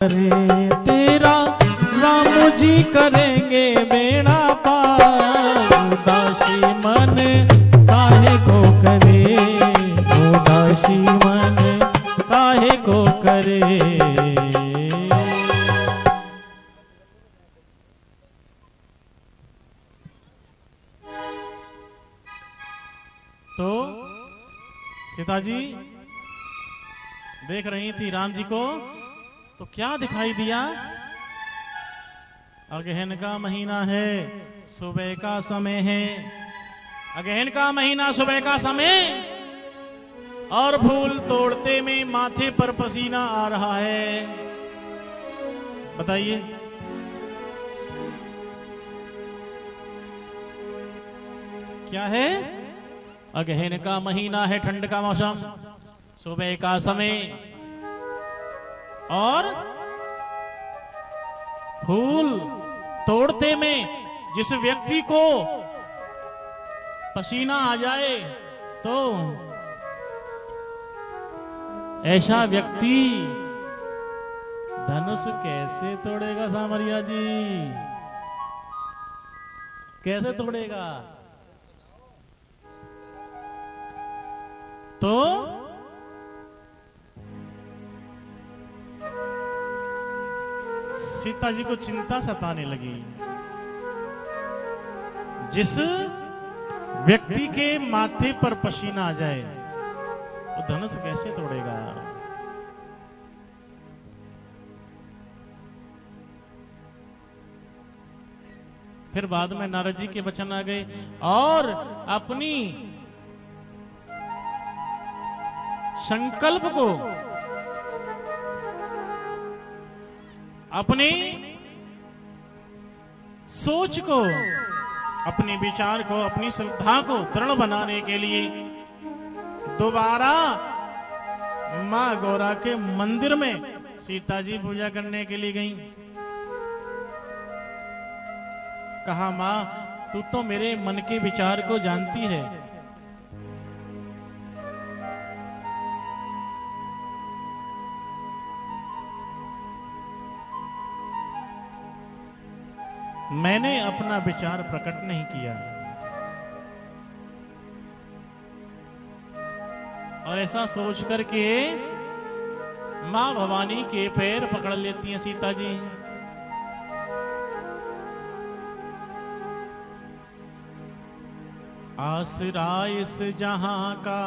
करे तेरा राम जी करेंगे बेड़ा पार। उदासी मन काहे को करे, उदासी मन काहे को करे। तो सीता जी देख रही थी राम जी को, तो क्या दिखाई दिया? अगहन का महीना है, सुबह का समय है। अगहन का महीना, सुबह का समय, और फूल तोड़ते में माथे पर पसीना आ रहा है। बताइए क्या है? अगहन का महीना है, ठंड का मौसम, सुबह का समय, और फूल तोड़ते में जिस व्यक्ति को पसीना आ जाए तो ऐसा व्यक्ति धनुष कैसे तोड़ेगा? सामरिया जी कैसे तोड़ेगा? तो सीता जी को चिंता सताने लगी। जिस व्यक्ति के माथे पर पसीना आ जाए वो धनुष कैसे तोड़ेगा? फिर बाद में नारद जी के वचन आ गए और अपनी संकल्प को, अपनी सोच को, अपने विचार को, अपनी श्रद्धा को दृढ़ बनाने के लिए दोबारा मां गौरा के मंदिर में सीता जी पूजा करने के लिए गईं। कहा, मां तू तो मेरे मन के विचार को जानती है, मैंने अपना विचार प्रकट नहीं किया। और ऐसा सोच करके मां भवानी के पैर पकड़ लेती हैं सीता जी। आसरा इस जहां का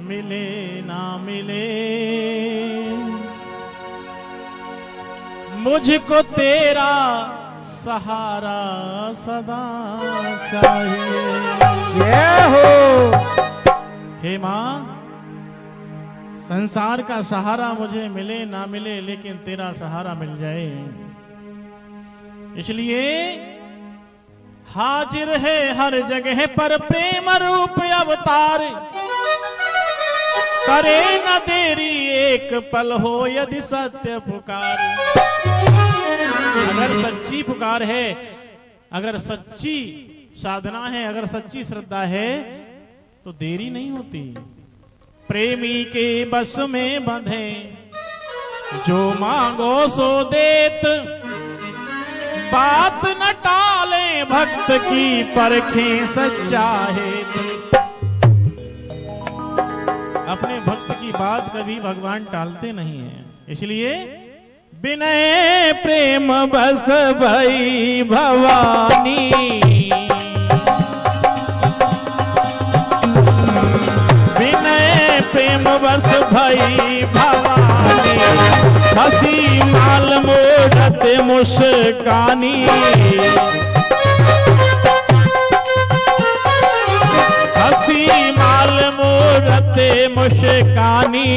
मिले ना मिले, मुझको तेरा सहारा सदा चाहिए। जय हो। हे मां, संसार का सहारा मुझे मिले ना मिले, लेकिन तेरा सहारा मिल जाए, इसलिए हाजिर है हर जगह पर प्रेम रूप अवतार। करे न देरी एक पल हो यदि सत्य पुकार। अगर सच्ची पुकार है, अगर सच्ची साधना है, अगर सच्ची श्रद्धा है तो देरी नहीं होती। प्रेमी के बस में बंधे जो मांगो सो देत, बात न टाले भक्त की परखें सच्चा है। अपने भक्त की बात कभी भगवान टालते नहीं है, इसलिए विनय प्रेम बस भई भवानी। विनय प्रेम बस भई भवानी, हसी माल मोरत मुस्कानी। हसी माल मोरत मुस्कानी,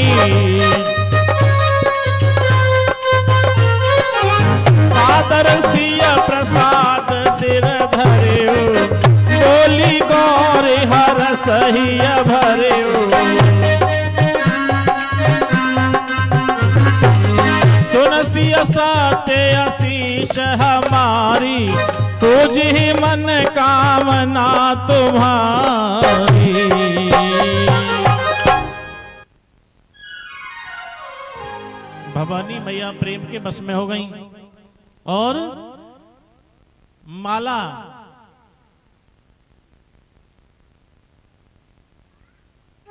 सादर सिया प्रसाद सिर धरे, बोली गौर हर सहिया भरे। सुन सिया सत्य आशीष हमारी, तुझ ही मन कामना तुम्हारी। भवानी मैया प्रेम के बस में हो गई और माला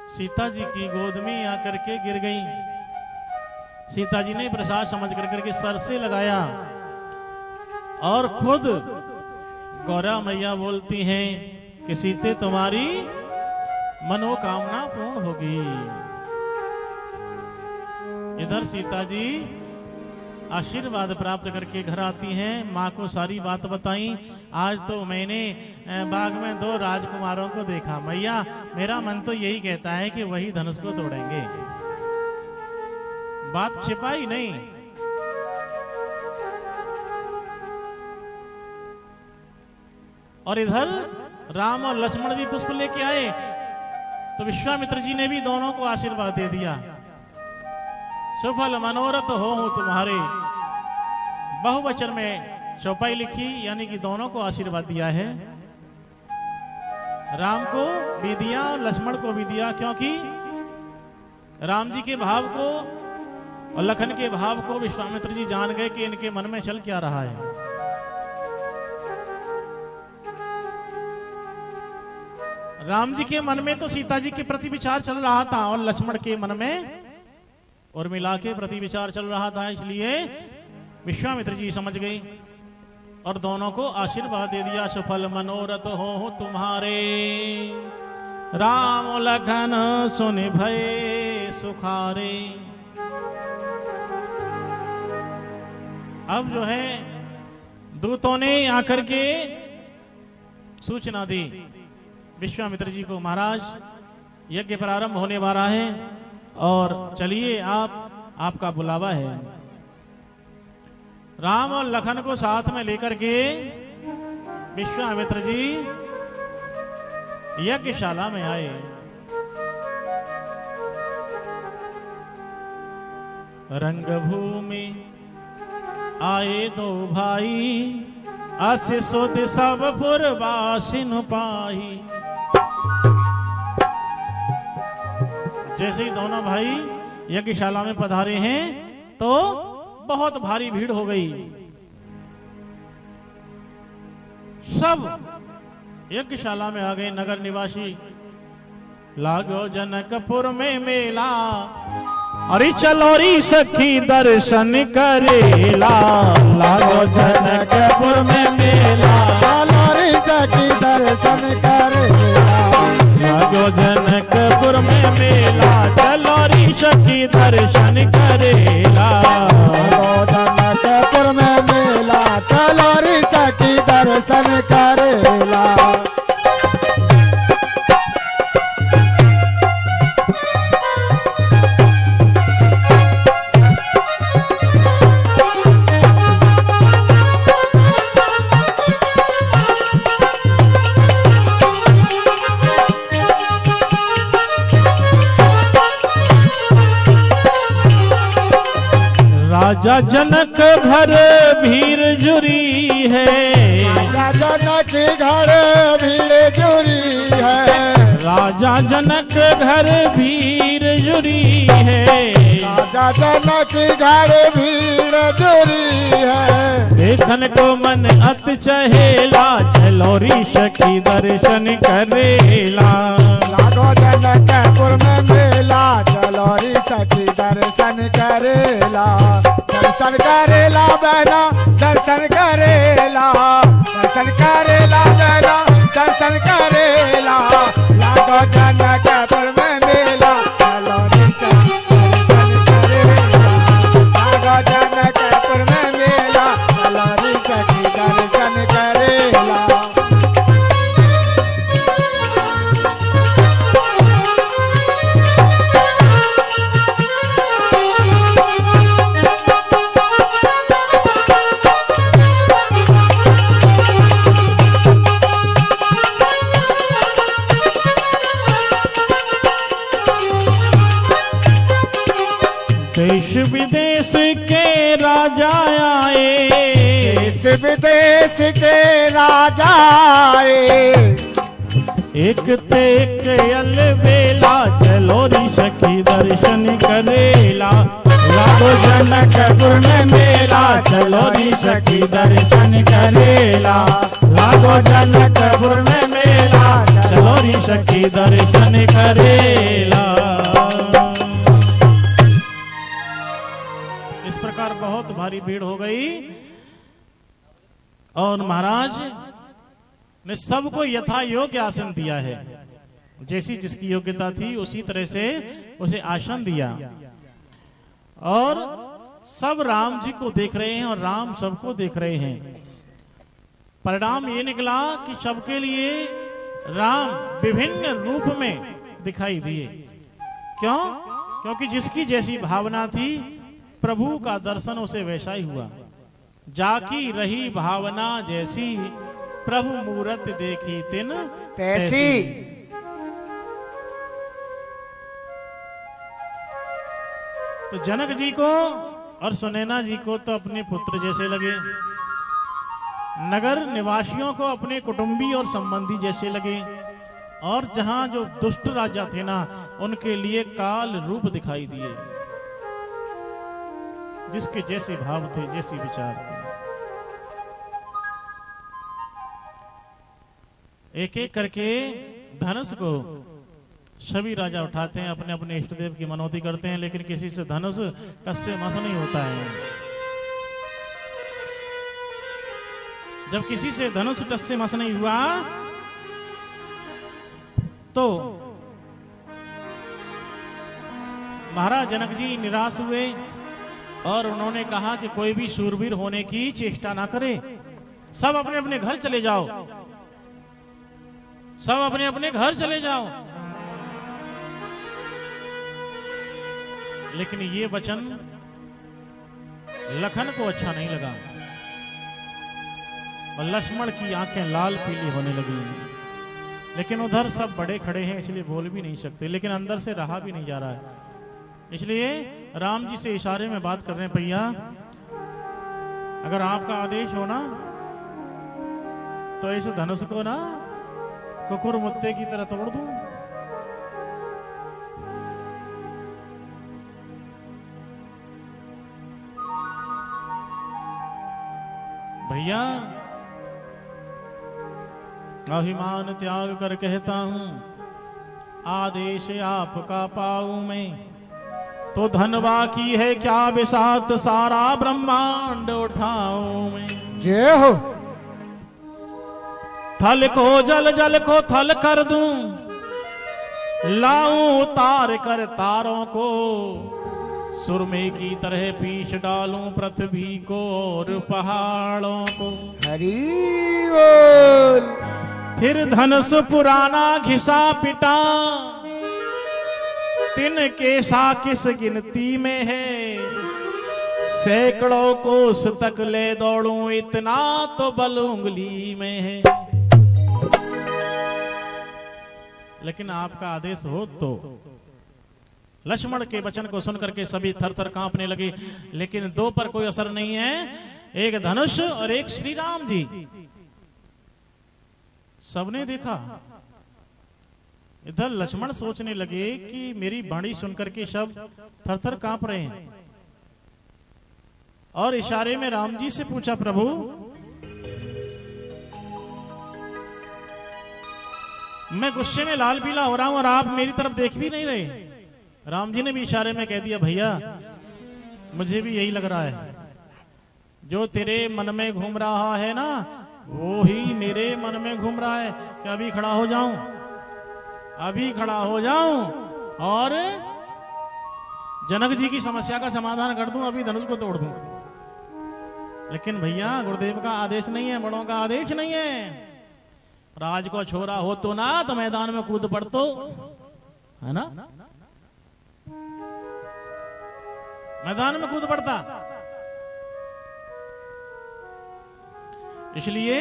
सीता जी की गोद में आकर के गिर गई। सीता जी ने प्रसाद समझ करके सर से लगाया और खुद गौरा मैया बोलती हैं कि सीते तुम्हारी मनोकामना पूर्ण होगी। इधर सीता जी आशीर्वाद प्राप्त करके घर आती हैं, माँ को सारी बात बताई। आज तो मैंने बाग में 2 राजकुमारों को देखा मैया, मेरा मन तो यही कहता है कि वही धनुष को तोड़ेंगे। बात छिपाई नहीं। और इधर राम और लक्ष्मण भी पुष्प लेके आए तो विश्वामित्र जी ने भी दोनों को आशीर्वाद दे दिया। सुफल मनोरथ हो तुम्हारे, बहुवचन में चौपाई लिखी, यानी कि दोनों को आशीर्वाद दिया है। राम को भी दिया और लक्ष्मण को भी दिया, क्योंकि राम जी के भाव को और लखन के भाव को विश्वामित्र जी जान गए कि इनके मन में चल क्या रहा है। राम जी के मन में तो सीता जी के प्रति विचार चल रहा था और लक्ष्मण के मन में उर्मिला के प्रति विचार चल रहा था, इसलिए विश्वामित्र जी समझ गई और दोनों को आशीर्वाद दे दिया। सफल मनोरथ हो तुम्हारे, राम लखन सुन भय सुखारे। अब जो है दूतों ने आकर के सूचना दी विश्वामित्र जी को, महाराज यज्ञ प्रारंभ होने वाला है और चलिए आपका बुलावा है। राम और लखन को साथ में लेकर के विश्वामित्र जी यज्ञशाला में आए। रंगभूमि आए 2 भाई, अस सुध सब पुरवासिन पाही। जैसे ही दोनों भाई यज्ञशाला में पधारे हैं तो बहुत भारी भीड़ हो गई। सब यज्ञशाला में आ गए नगर निवासी। लागो जनकपुर में मेला, अरे चलो री सखी दर्शन करेला। लागो जनकपुर में मेला, चलो री सखी दर्शन करेला। लागो जनकपुर में मेला, चलो री सखी दर्शन करेला। जनकपुर में मेला, चलो री सखी दर्शन करेला। राजा जनक घर भीड़ जुरी है, राजा जनक घर भीड़ जुरी है। राजा जनक घर भीड़ जुरी है, राजा जनक घर भीड़ जुरी है। देखन को मन अत चहेला, चलो री सखी दर्शन करेला। लागो जनकपुर में मेला, चलो री सखी दर्शन करेला। दर्शन करेला बहना, दर्शन करेला। दर्शन करेला बहना, दर्शन करेला। लागो जनकपुर में मेला, चलो री सखी दर्शन करेला। लागो जनकपुर में मेला, चलो री सखी दर्शन करेला। देश विदेश के राजा आए, देश विदेश के राजा आए। एक ते एक अलबेला, चलो री सखी दर्शन करेला। लागो जनकपुर में मेला, चलो री सखी दर्शन करेला। लागो जनकपुर में मेला, चलो री सखी दर्शन करेला। इस प्रकार बहुत भारी भीड़ हो गई और महाराज ने सबको यथा योग्य आसन दिया है। जैसी जिसकी योग्यता थी उसी तरह से उसे आसन दिया और सब राम जी को देख रहे हैं और राम सबको देख रहे हैं। परिणाम ये निकला कि सबके लिए राम विभिन्न रूप में दिखाई दिए। क्यों? क्योंकि जिसकी जैसी भावना थी प्रभु का दर्शन उसे वैसा ही हुआ। जाकी रही भावना जैसी, प्रभु मूरत देखी तिन तैसी। तो जनक जी को और सुनैना जी को तो अपने पुत्र जैसे लगे, नगर निवासियों को अपने कुटुंबी और संबंधी जैसे लगे, और जहां जो दुष्ट राजा थे ना उनके लिए काल रूप दिखाई दिए। जिसके जैसे भाव थे, जैसी विचार थे। एक एक करके धनुष को सभी राजा उठाते हैं, अपने अपने इष्ट देव की मनौती करते हैं, लेकिन किसी से धनुष टस्से मस नहीं होता है। जब किसी से धनुष टस्से मस नहीं हुआ तो महाराज जनक जी निराश हुए और उन्होंने कहा कि कोई भी शूरवीर होने की चेष्टा ना करे, सब अपने अपने घर चले जाओ, सब अपने अपने घर चले जाओ। लेकिन ये वचन लखन को अच्छा नहीं लगा और लक्ष्मण की आंखें लाल पीली होने लगी। लेकिन उधर सब बड़े खड़े हैं इसलिए बोल भी नहीं सकते, लेकिन अंदर से रहा भी नहीं जा रहा है। इसलिए राम जी से इशारे में बात कर रहे हैं, भैया अगर आपका आदेश हो ना तो इस धनुष को ना कुकुर मुत्ते की तरह तोड़ दूं। भैया अभिमान त्याग कर कहता हूं, आदेश आपका पाऊं मैं तो धनवा की है क्या बिसात, सारा ब्रह्मांड उठाऊं मैं। जय हो। थल को जल, जल को थल कर दूं, लाऊं उतार कर तारों को, सुरमे की तरह पीछ डालूं पृथ्वी को और पहाड़ों को। हरि बोल। फिर धनुष पुराना घिसा पिटा, तिन केसा किस गिनती में है, सैकड़ों कोस तक ले दौड़ूं इतना तो बल उंगली में है। लेकिन आपका आदेश हो तो। लक्ष्मण के वचन को सुनकर के सभी थर थर कांपने लगे, लेकिन दो पर कोई असर नहीं है, एक धनुष और एक श्री राम जी। सबने देखा। इधर लक्ष्मण सोचने लगे कि मेरी वाणी सुनकर के सब थर थर कांप रहे हैं, और इशारे में राम जी से पूछा, प्रभु मैं गुस्से में लाल पीला हो रहा हूं और आप मेरी तरफ देख भी नहीं रहे। राम जी ने भी इशारे में कह दिया, भैया मुझे भी यही लग रहा है, जो तेरे मन में घूम रहा है ना वो ही मेरे मन में घूम रहा है। कि अभी खड़ा हो जाऊं, अभी खड़ा हो जाऊं और जनक जी की समस्या का समाधान कर दूं, अभी धनुष को तोड़ दूं। लेकिन भैया गुरुदेव का आदेश नहीं है, बड़ों का आदेश नहीं है। राज को छोरा हो तो ना तो मैदान में कूद पड़तो, है ना, मैदान में कूद पड़ता। इसलिए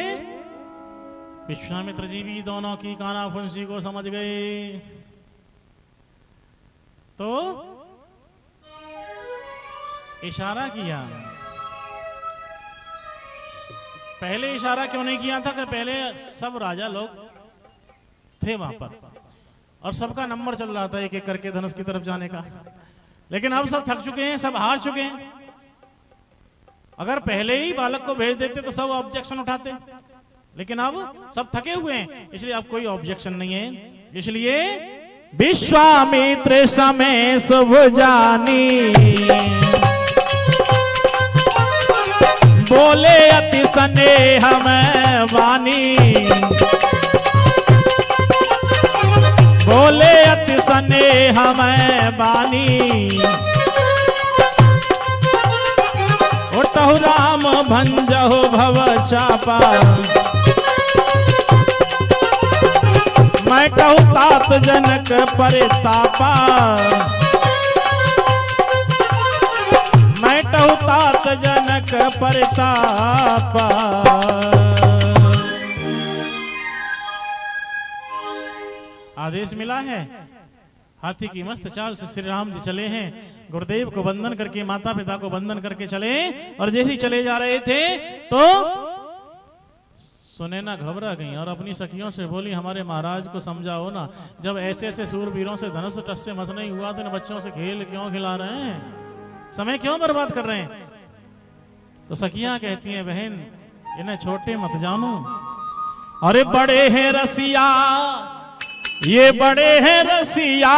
विश्वामित्र जी भी दोनों की कानाफुंसी को समझ गए। तो इशारा किया। पहले इशारा क्यों नहीं किया था कि पहले सब राजा लोग थे वहां पर और सबका नंबर चल रहा था एक एक करके धनुष की तरफ जाने का। लेकिन अब सब थक चुके हैं, सब हार चुके हैं। अगर पहले ही बालक को भेज देते तो सब ऑब्जेक्शन उठाते, लेकिन अब सब थके हुए हैं, इसलिए अब कोई ऑब्जेक्शन नहीं है। इसलिए विश्वामित्र समय शुभ जानी, बोले अति स्नेह में वाणी, बोले अति स्नेह में वाणी, उठहु राम भंजहु भव चापा, मैं कहूँ तात जनक परितापा, मैं कहूँ तात जनक परितापा। आदेश मिला है, हाथी की मस्त चाल से श्री राम जी चले हैं, गुरुदेव को वंदन करके, माता पिता को वंदन करके चले। और जैसे ही चले जा रहे थे तो सुनैना घबरा गई और अपनी सखियों से बोली, हमारे महाराज को समझाओ ना, जब ऐसे ऐसे सूरवीरों से धनुष टस से मस नहीं हुआ तो इन बच्चों से खेल क्यों खिला रहे हैं, समय क्यों बर्बाद कर रहे हैं। तो सखियां कहती हैं, बहन इन्हें छोटे मत जानो, अरे बड़े हैं रसिया, ये बड़े हैं रसिया,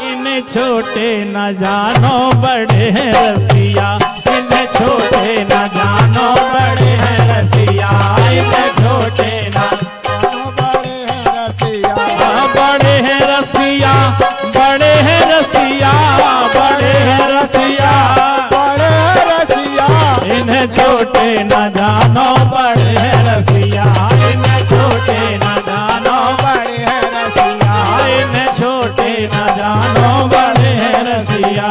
इन्हें छोटे न जानो, बड़े हैं रसिया, इन्हें छोटे न जानो, बड़े हैं रसिया, इन्हें छोटे न जानो, बड़े हैं रसिया, बड़े हैं रसिया, बड़े हैं रसिया, बड़े हैं रसिया, बड़े हैं रसिया, इन्हें छोटे न जानो, बड़े हैं रसिया, इन्हें छोटे न जानो, बड़े हैं रसिया, इन्हें छोटे न जानो, बड़े हैं रसिया।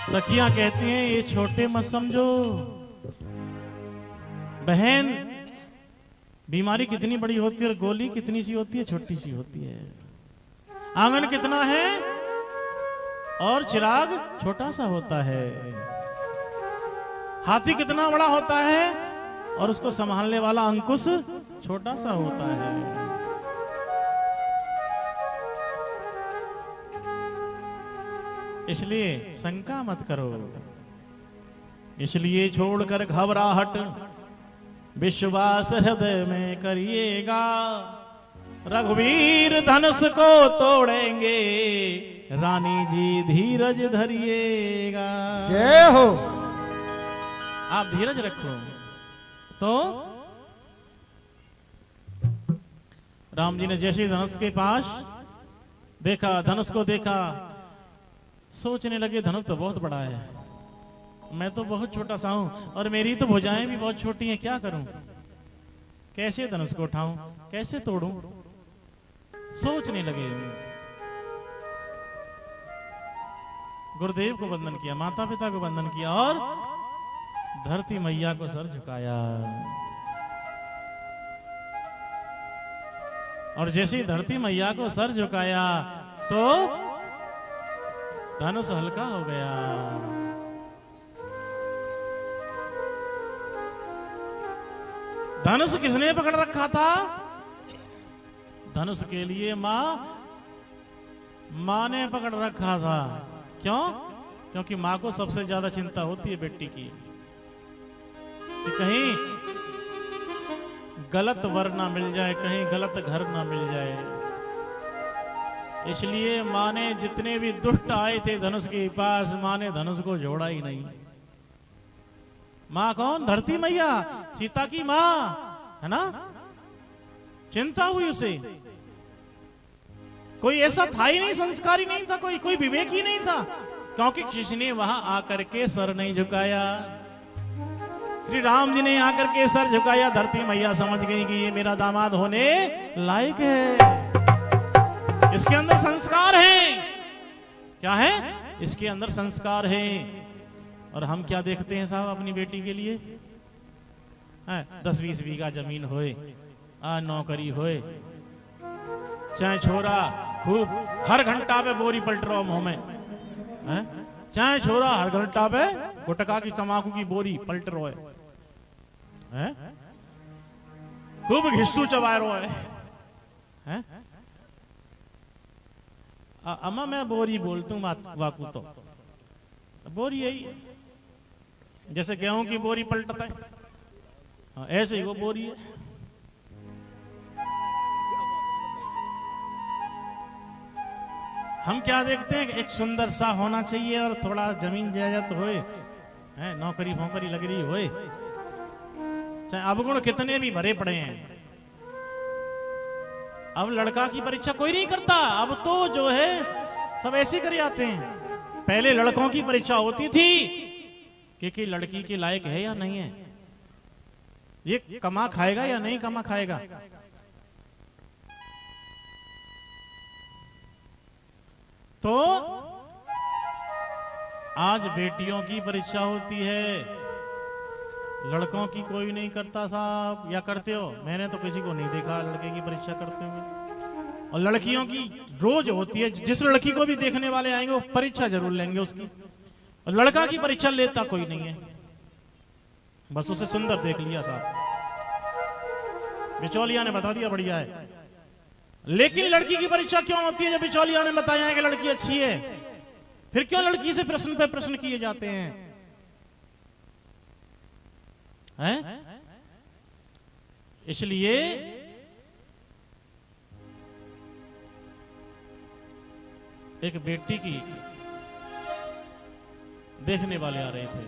सखियां कहती हैं, ये छोटे मत समझो बहन, बीमारी कितनी बड़ी होती है और गोली कितनी सी होती है, छोटी सी होती है। आंगन कितना है और चिराग छोटा सा होता है। हाथी कितना बड़ा होता है और उसको संभालने वाला अंकुश छोटा सा होता है। इसलिए शंका मत करो, इसलिए छोड़कर घबराहट विश्वास हृदय में करिएगा, रघुवीर धनुष को तोड़ेंगे, रानी जी धीरज धरिएगा। जय हो। आप धीरज रखो। तो राम जी ने जैसे धनुष के पास देखा, धनुष को देखा, सोचने लगे धनुष तो बहुत बड़ा है, मैं तो बहुत छोटा सा हूं और मेरी तो भुजाएं भी बहुत छोटी हैं, क्या करूं, कैसे धनुष को उठाऊं, कैसे तोड़ूं, सोचने लगे। गुरुदेव को वंदन किया, माता पिता को वंदन किया और धरती मैया को सर झुकाया। और जैसे ही धरती मैया को सर झुकाया तो धनुष हल्का हो गया। धनुष किसने पकड़ रखा था? धनुष के लिए मां ने पकड़ रखा था। क्यों? क्योंकि मां को सबसे ज्यादा चिंता होती है बेटी की कि कहीं गलत वर ना मिल जाए, कहीं गलत घर ना मिल जाए। इसलिए मां ने जितने भी दुष्ट आए थे धनुष के पास, मां ने धनुष को जोड़ा ही नहीं। मां कौन? धरती मैया, सीता की मां है ना। चिंता हुई उसे, कोई ऐसा था ही नहीं, संस्कारी नहीं था, कोई विवेक ही नहीं था, क्योंकि किसी ने वहां आकर के सर नहीं झुकाया। श्री राम जी ने आकर के सर झुकाया। धरती मैया समझ गई कि ये मेरा दामाद होने लायक है, इसके अंदर संस्कार हैं। क्या है? इसके अंदर संस्कार हैं। और हम क्या देखते हैं साहब अपनी बेटी के लिए? 10-20 बीघा जमीन होए, नौकरी होए, चाहे छोरा खूब हर घंटा पे बोरी पलट रहा मुंह में हैं? चाहे छोरा हर घंटा पे गुटखा की तमाकू की बोरी पलट रहा है, खूब घिस्सू चबा रहा है? अम्मा मैं बोरी बोलता हूँ वाकू तो बोरी यही है। जैसे गेहूं की बोरी पलटता है, हाँ, ऐसे ही वो बोरी है। हम क्या देखते हैं कि एक सुंदर सा होना चाहिए और थोड़ा जमीन जायदाद होए, हैं, नौकरी भौकरी लग रही होए, चाहे अवगुण कितने भी भरे पड़े हैं। अब लड़का की परीक्षा कोई नहीं करता, अब तो जो है सब ऐसे करे जाते हैं। पहले लड़कों की परीक्षा होती थी कि लड़की के लायक है या नहीं है, ये कमा खाएगा या नहीं कमा खाएगा। तो आज बेटियों की परीक्षा होती है, लड़कों की कोई नहीं करता साहब। या करते हो? मैंने तो किसी को नहीं देखा लड़के की परीक्षा करते हुए। और लड़कियों की रोज होती है, जिस लड़की को भी देखने वाले आएंगे वो परीक्षा जरूर लेंगे उसकी। और लड़का की परीक्षा लेता कोई नहीं है, बस उसे सुंदर देख लिया साहब, बिचौलिया ने बता दिया बढ़िया है। लेकिन लड़की की परीक्षा क्यों होती है? जब बिचौलिया ने बताया है कि लड़की अच्छी है, फिर क्यों लड़की से प्रश्न पे प्रश्न किए जाते हैं? इसलिए एक बेटी की देखने वाले आ रहे थे।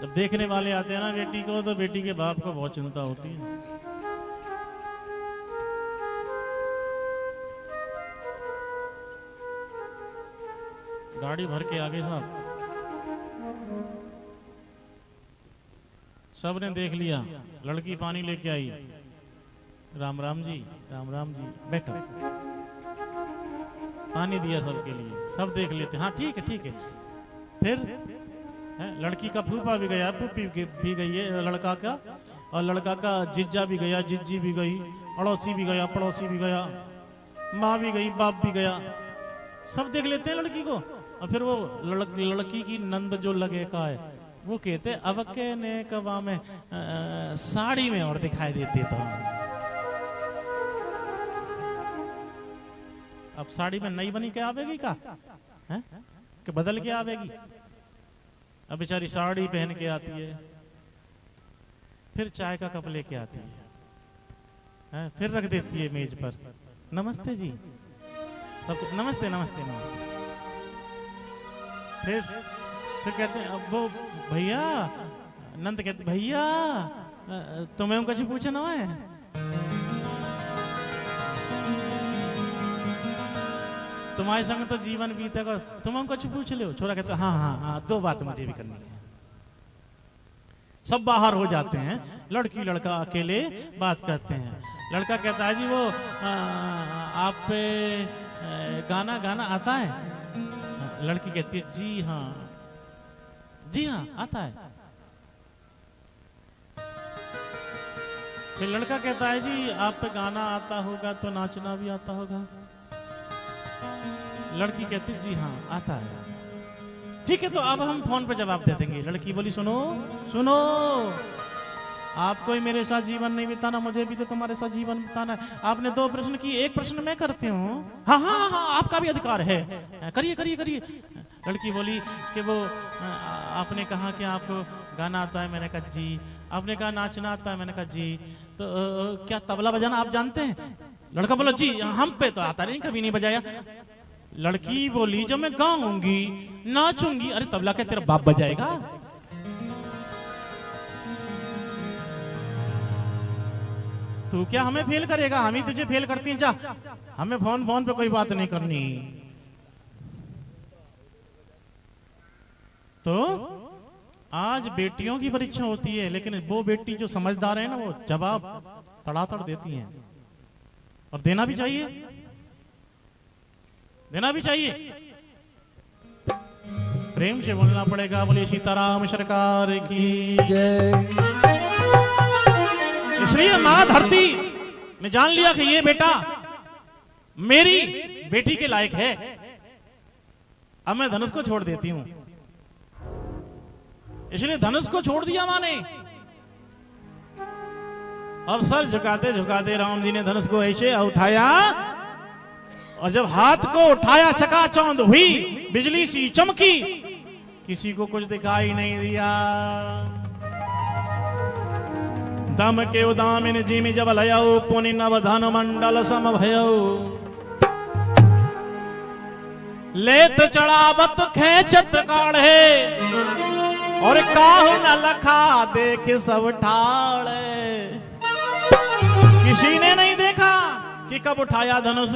जब देखने वाले आते हैं ना बेटी को, तो बेटी के बाप को बहुत चिंता होती है। गाड़ी भर के आगे साहब, सब ने देख लिया, लड़की पानी लेके आई। राम राम जी, राम राम जी, बैठो। पानी दिया सबके लिए, सब देख लेते, हाँ ठीक है ठीक है। फिर लड़की का फूफा भी गया, फूफी भी गई है लड़का का, और लड़का का जिज्जा भी गया, जिज्जी भी गई, पड़ोसी भी गया, पड़ोसी भी गया, माँ भी गई, बाप भी गया, सब देख लेते हैं लड़की को। और फिर वो लड़की की नंद जो लगे का है, वो कहते अब के ने कवा में साड़ी में और दिखाई देती तो। अब साड़ी में नई बनी के आवेगी का है कि बदल के आवेगी? अब बेचारी साड़ी पहन के आती है, फिर चाय का कप लेके आती है, फिर रख देती है मेज पर। नमस्ते जी, सब नमस्ते नमस्ते नमस्ते। फिर कहते हैं, अब वो भैया नंद कहते, भैया तुम्हें कुछ पूछना है? तुम्हारे संग तो जीवन बीतेगा, तुम कुछ पूछ लो। छोरा कहते हाँ हाँ हाँ, दो बात मुझे भी करनी है। सब बाहर हो जाते हैं, लड़की लड़का अकेले बात करते हैं। लड़का कहता है जी वो आप पे गाना गाना आता है? लड़की कहती है जी हाँ आता है। फिर लड़का कहता है जी आप पे गाना आता होगा तो नाचना भी आता होगा? लड़की कहती जी हाँ आता है। ठीक है, तो अब हम फोन पे जवाब दे देंगे। लड़की बोली सुनो सुनो, आपको ही मेरे साथ जीवन नहीं बिताना, मुझे भी तो तुम्हारे साथ जीवन बिताना है। आपने दो प्रश्न किए, एक प्रश्न मैं करती हूँ। हाँ हाँ हाँ, आपका भी अधिकार है, करिए करिए करिए। लड़की बोली कि वो आपने कहा कि आपको गाना आता है, मैंने कहा जी। आपने कहा नाचना आता है, मैंने कहा जी। तो क्या तबला बजाना आप जानते हैं? लड़का बोला जी हम पे तो आता नहीं, कभी नहीं बजाया। लड़की बोली जब मैं गाऊंगी नाचूंगी, अरे तबला क्या तेरा बाप बजाएगा? तू क्या हमें फेल करेगा? हम ही तुझे फेल करती हैं, जा हमें फोन पे कोई बात नहीं करनी। तो आज बेटियों की परीक्षा होती है, लेकिन वो बेटी जो समझदार है ना, वो जवाब तड़ातड़ देती हैं, और देना भी चाहिए, देना भी चाहिए। प्रेम से बोलना पड़ेगा। बोलिए सीताराम सरकार की जय। इसलिए मां धरती ने जान लिया कि ये बेटा मेरी बेटी के लायक है, अब मैं धनुष को छोड़ देती हूं। इसलिए धनुष को छोड़ दिया मां ने। अब सर झुकाते झुकाते राम जी ने धनुष को ऐसे उठाया, और जब हाथ को उठाया चकाचौंध हुई, बिजली सी चमकी, किसी को कुछ दिखाई नहीं दिया। दम के उदामिन जी में जब लयऊ, पुनि नव धन मंडल सम भयऊ। लेत चढ़ावत खेचत काढ़े, और काहू न लखा देख सब ठाड़े। किसी ने नहीं देखा कि कब उठाया धनुष,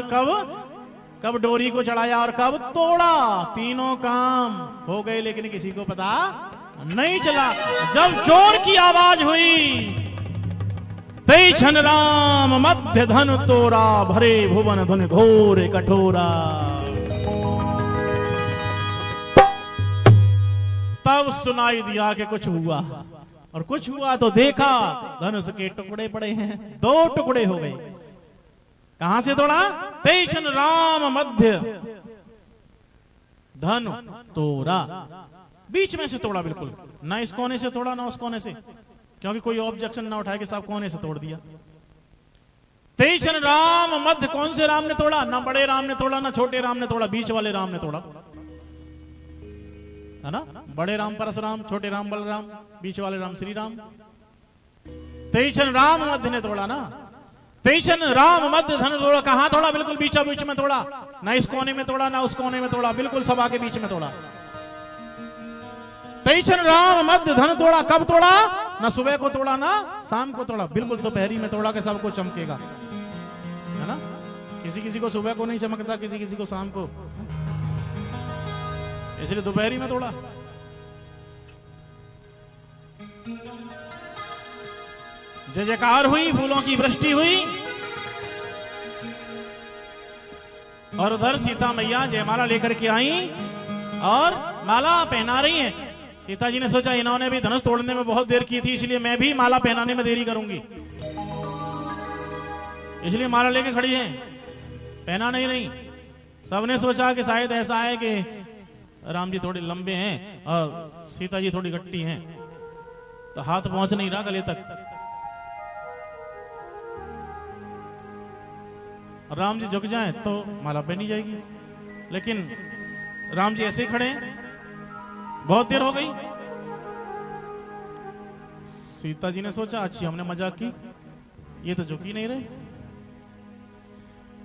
कब डोरी को चढ़ाया और कब तोड़ा। तीनों काम हो गए, लेकिन किसी को पता नहीं चला। जब जोर की आवाज हुई, तई छन राम मध्य धन तोरा, भरे भुवन धुन घोर कठोरा। तब सुनाई दिया कि कुछ हुआ, और कुछ हुआ तो देखा धनुष के टुकड़े पड़े हैं, 2 टुकड़े हो गए। कहां से तोड़ा? तेजन राम मध्य धनु तोड़ा, बीच में से तोड़ा, बिल्कुल ना इस कोने से तोड़ा ना उस कोने से, क्योंकि कोई ऑब्जेक्शन ना उठाए कि साहब कोने से तोड़ दिया। तेजन राम मध्य, कौन से राम ने तोड़ा? ना बड़े राम ने तोड़ा ना छोटे राम ने तोड़ा, बीच वाले राम ने तोड़ा, है ना। बड़े राम परशुराम, छोटे राम बलराम, बीच वाले राम श्री राम। तेजन राम मध्य ने तोड़ा ना। तेजन राम मध्य धन तोड़ा, कहां तोड़ा? बिल्कुल बीचा बीच में तोड़ा, ना इस कोने में तोड़ा ना उस कोने में तोड़ा, बिल्कुल सभा के बीच में तोड़ा। तेजन राम मध्य धन तोड़ा, कब तोड़ा? ना सुबह को तोड़ा ना शाम को तोड़ा, बिल्कुल दोपहरी में तोड़ा के सबको चमकेगा, है ना। किसी किसी को सुबह को नहीं चमकता, किसी किसी को शाम को, इसलिए दोपहरी में तोड़ा। जय जयकार हुई, फूलों की वृष्टि हुई, और उधर सीता मैया जयमाला लेकर के आई और माला पहना रही हैं। सीता जी ने सोचा इन्होंने भी धनुष तोड़ने में बहुत देर की थी, इसलिए मैं भी माला पहनाने में देरी करूंगी, इसलिए माला लेके खड़ी हैं, पहना नहीं रही। सबने सोचा कि शायद ऐसा है कि राम जी थोड़े लंबे हैं और सीता जी थोड़ी गट्टी हैं, तो हाथ पहुंच नहीं रहा गले तक। राम जी झुक जाएं तो माला पहनी जाएगी, लेकिन राम जी ऐसे ही खड़े हैं, बहुत देर हो गई। सीता जी ने सोचा अच्छी हमने मजाक की, ये तो झुक ही नहीं रहे।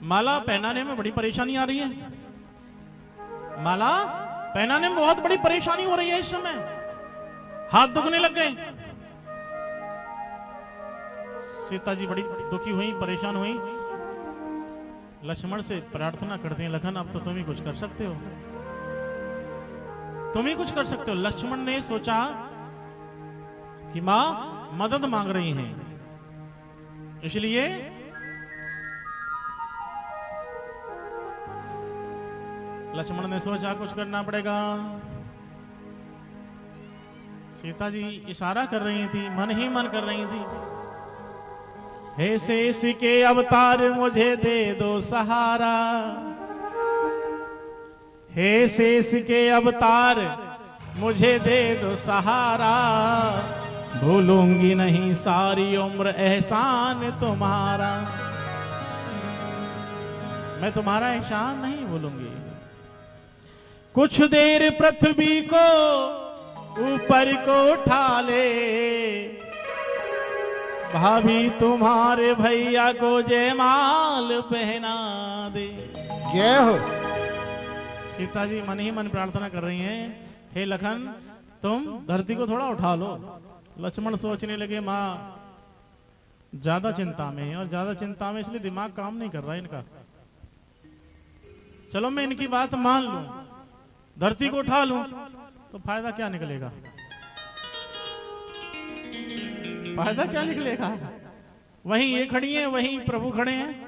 माला पहनाने में बड़ी परेशानी आ रही है, माला पहनाने में बहुत बड़ी परेशानी हो रही है इस समय, हाथ दुखने लग गए। सीता जी बड़ी दुखी हुई, परेशान हुई, लक्ष्मण से प्रार्थना करते हैं, लखन अब तो तुम ही कुछ कर सकते हो, तुम ही कुछ कर सकते हो। लक्ष्मण ने सोचा कि मां मदद मांग रही हैं, इसलिए लक्ष्मण ने सोचा कुछ करना पड़ेगा। सीता जी इशारा कर रही थी, मन ही मन कर रही थी, हे शेष के अवतार मुझे दे दो सहारा, हे शेष के अवतार मुझे दे दो सहारा, भूलूंगी नहीं सारी उम्र एहसान तुम्हारा, मैं तुम्हारा एहसान नहीं भूलूंगी। कुछ देर पृथ्वी को ऊपर को उठा ले, भाभी तुम्हारे भैया को जयमाल पहना दे। जय हो। सीता जी मन ही मन प्रार्थना कर रही हैं, हे लखन तुम धरती को थोड़ा उठा लो। लक्ष्मण सोचने लगे माँ ज्यादा चिंता में है, और ज्यादा चिंता में इसलिए दिमाग काम नहीं कर रहा है इनका, चलो मैं इनकी बात मान लूं, धरती को उठा लूं, तो फायदा क्या निकलेगा, फायदा क्या निकलेगा। वहीं ये खड़ी हैं, वहीं प्रभु खड़े हैं,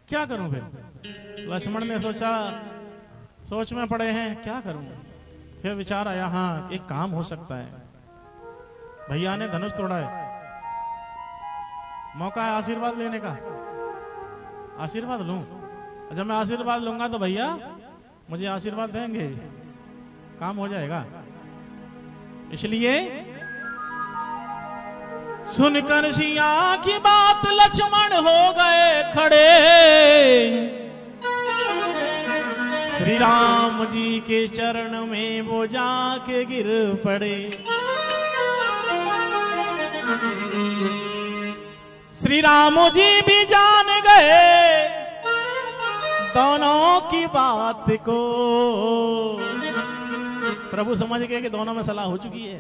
क्या करूं फिर। लक्ष्मण ने सोचा, सोच में पड़े हैं क्या करूं, फिर विचार आया हाँ एक काम हो सकता है, भैया ने धनुष तोड़ा है, मौका है आशीर्वाद लेने का, आशीर्वाद लूं? जब मैं आशीर्वाद लूंगा तो भैया मुझे आशीर्वाद देंगे, काम हो जाएगा। इसलिए सुनकर सिया की बात लक्ष्मण हो गए खड़े, श्री राम जी के चरण में वो जाके गिर पड़े। श्री राम जी भी जान गए दोनों की बात को, प्रभु समझ गए कि दोनों में सलाह हो चुकी है।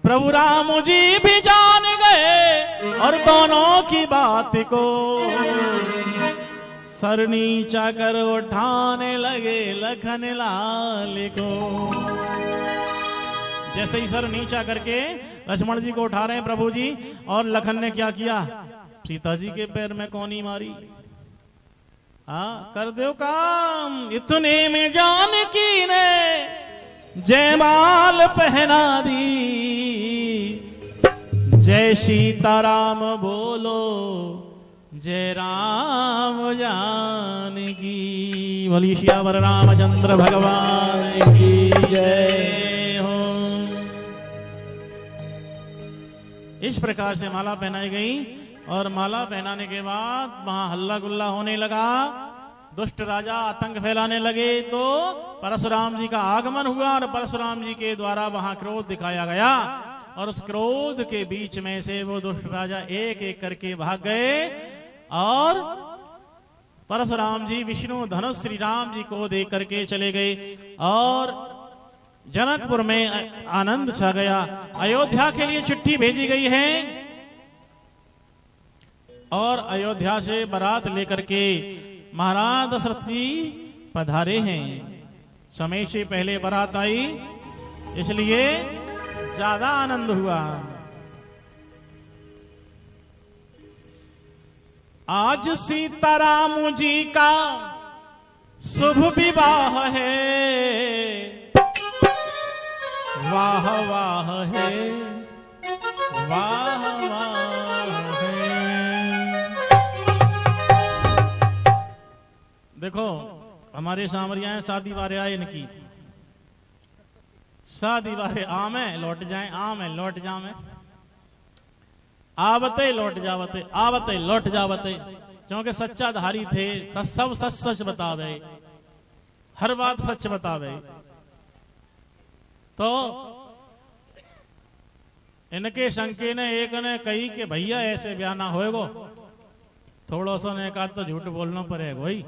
प्रभु राम जी भी जान गए और दोनों की बात को, सर नीचा कर उठाने लगे लखन लाल को। जैसे ही सर नीचा करके लक्ष्मण जी को उठा रहे हैं प्रभु जी, और लखन ने क्या किया? सीता जी के पैर में कौनी मारी। हाँ, कर दो काम। इतने में जानकी ने जयमाल पहना दी, जय सीताराम बोलो जय राम जानकी। बोलिए सियावर रामचंद्र भगवान की जय हो। इस प्रकार से माला पहनाई गई, और माला पहनाने के बाद वहां हल्ला गुल्ला होने लगा, दुष्ट राजा आतंक फैलाने लगे। तो परशुराम जी का आगमन हुआ और परशुराम जी के द्वारा वहां क्रोध दिखाया गया, और उस क्रोध के बीच में से वो दुष्ट राजा एक एक करके भाग गए, और परशुराम जी विष्णु धनुष श्री राम जी को दे करके चले गए, और जनकपुर में आनंद छा गया। अयोध्या के लिए चिट्ठी भेजी गई है, और अयोध्या से बारात लेकर के महाराज दशरथ जी पधारे हैं। समय से पहले बारात आई, इसलिए ज्यादा आनंद हुआ। आज सीताराम जी का शुभ विवाह है, वाह वाह है, वाह वाह है। देखो हमारे सामरिया हैं, शादी वारे आए इनकी, शादी वारे आमे लौट जाए, आमे लौट जावे, आवते लौट जावते, आवते लौट जावते, क्योंकि सच्चा धारी थे, सब सच सच बतावे, हर बात सच बतावे। तो इनके शंके ने एक ने कही कि भैया ऐसे ब्याह ना होएगो, थोड़ा सा ने कहा तो झूठ बोलना पड़ेगा भाई,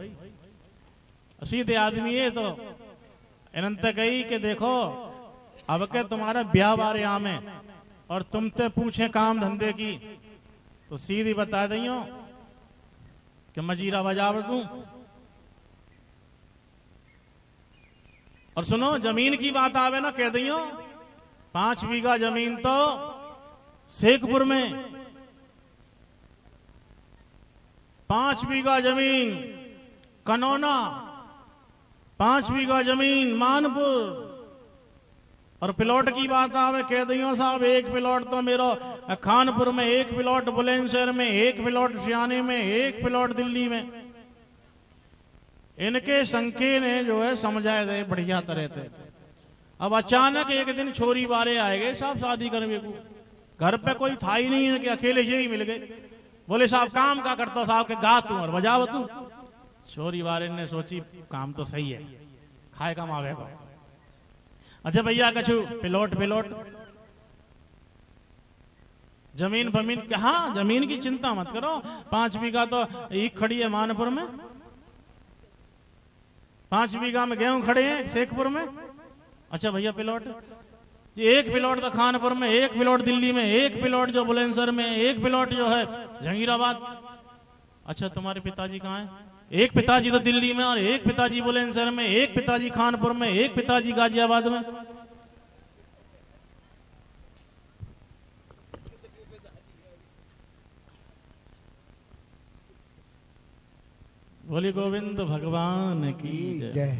सीधे आदमी है। तो इन्होंने कही कि देखो अब के तुम्हारा ब्याह बारे आमे और तुमसे पूछे काम धंधे की, तो सीधी बता दियो कि मजीरा बजाव दूं। और सुनो जमीन की बात आवे ना, कह दियो 5 बीघा जमीन तो शेखपुर में, 5 बीघा जमीन कनौना, 5 बीघा जमीन मानपुर। और प्लॉट की बात आवे, कह दियो साहब 1 प्लॉट तो मेरा खानपुर में, 1 प्लॉट बुलंदशहर में, 1 प्लॉट सियाने में, 1 प्लॉट दिल्ली में। इनके शंके ने जो है समझाए थे बढ़िया तरह थे। अब अचानक एक दिन छोरी बारे आए गए साहब शादी करने को, घर पे कोई था ही नहीं, कि अकेले यही मिल गए। बोले साहब काम का करता साहब के गा तू और बजाव तू। छोरी बारे ने सोची काम तो सही है, खाए कमावे को। अच्छा भैया कछु प्लॉट जमीन फमीन, हाँ जमीन की चिंता मत करो, 5 बीघा तो ईख खड़ी है मानपुर में, 5 बीघा में गेहूं खड़े हैं शेखपुर में। अच्छा भैया प्लॉट, 1 प्लॉट तो खानपुर में, 1 प्लॉट दिल्ली में, 1 प्लॉट जो बुलंदशहर में, 1 प्लॉट जो है जहांगीराबाद। अच्छा तुम्हारे पिताजी कहाँ हैं? 1 पिताजी तो दिल्ली में, और 1 पिताजी बुलंदशहर में, 1 पिताजी खानपुर में, 1 पिताजी गाजियाबाद में। बोली गोविंद भगवान की जय।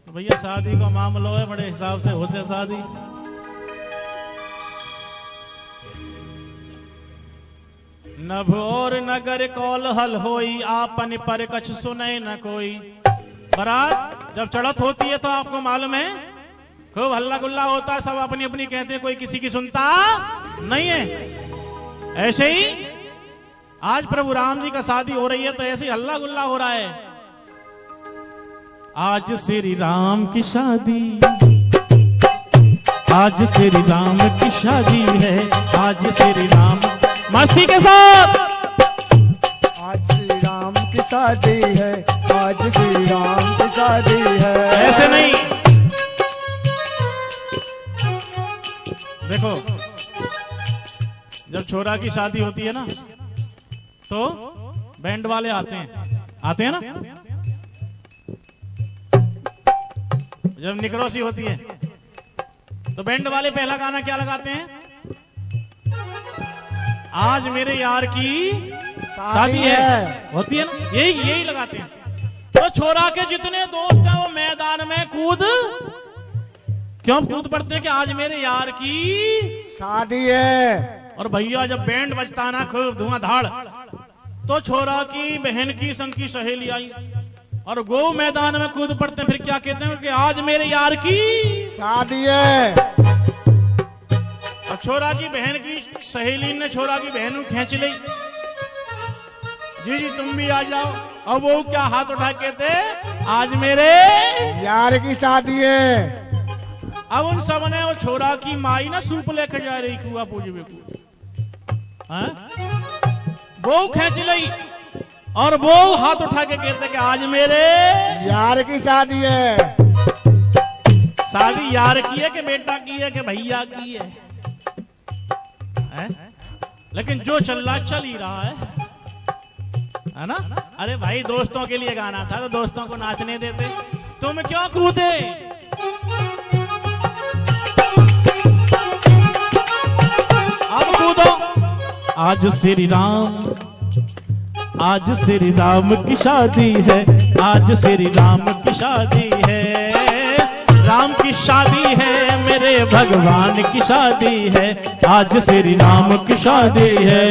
तो भैया शादी का मामला है, बड़े हिसाब से होते शादी। नभ और नगर कौलहल होई, आपन पर कछ सुने न कोई। बारात जब चढ़त होती है तो आपको मालूम है खूब हल्ला गुल्ला होता है, सब अपनी अपनी कहते हैं, कोई किसी की सुनता नहीं है। ऐसे ही आज प्रभु राम जी का शादी हो रही है तो ऐसे ही हल्ला गुल्ला हो रहा है। आज श्री राम की शादी, आज श्री राम की शादी है, आज श्री राम मस्ती के साथ। आज श्री राम की शादी है, आज श्री राम की शादी है। ऐसे नहीं, देखो जब छोरा की शादी होती है ना तो बैंड वाले आते हैं ना। जब निकरोसी होती है तो बैंड वाले पहला गाना क्या लगाते हैं? आज मेरे यार की शादी है, होती है ना, यही लगाते हैं। तो छोरा के जितने दोस्त हैं वो मैदान में क्यों कूद पड़ते हैं कि आज मेरे यार की शादी है। और भैया जब बैंड बजता ना खूब धुआंधाड़, तो छोरा की बहन की संग की सहेली आई और वो मैदान में कूद पड़ते हैं। फिर क्या कहते हैं कि आज मेरे यार की शादी है। और छोरा की बहन की सहेली ने छोरा की बहन को खींच ली, जी तुम भी आ जाओ। और वो क्या हाथ उठा कहते आज मेरे यार की शादी है। अब उन सब ने वो छोरा की माई ना सूप लेकर जा रही कुआ पूजबे को, वो खींच ली और वो हाथ उठा के कहते कि आज मेरे यार की शादी है। शादी यार की है कि बेटा की है कि भैया की है? लेकिन जो चल रहा चल ही रहा है ना। अरे भाई दोस्तों के लिए गाना था तो दोस्तों को नाचने देते, तुम क्यों कूदे? अब कूदो। आज श्री राम, आज श्री राम की शादी है, आज श्री राम की शादी है, राम की शादी है, मेरे भगवान की शादी है, आज श्री राम की शादी है।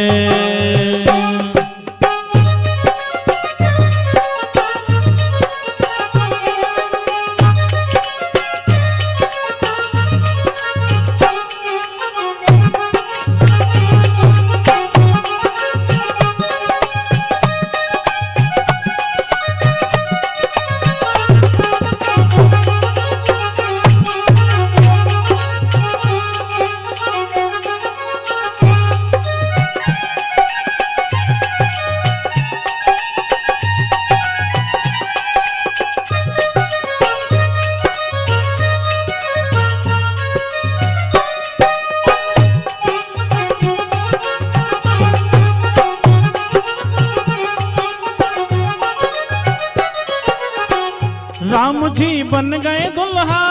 राम जी बन गए दुल्हा,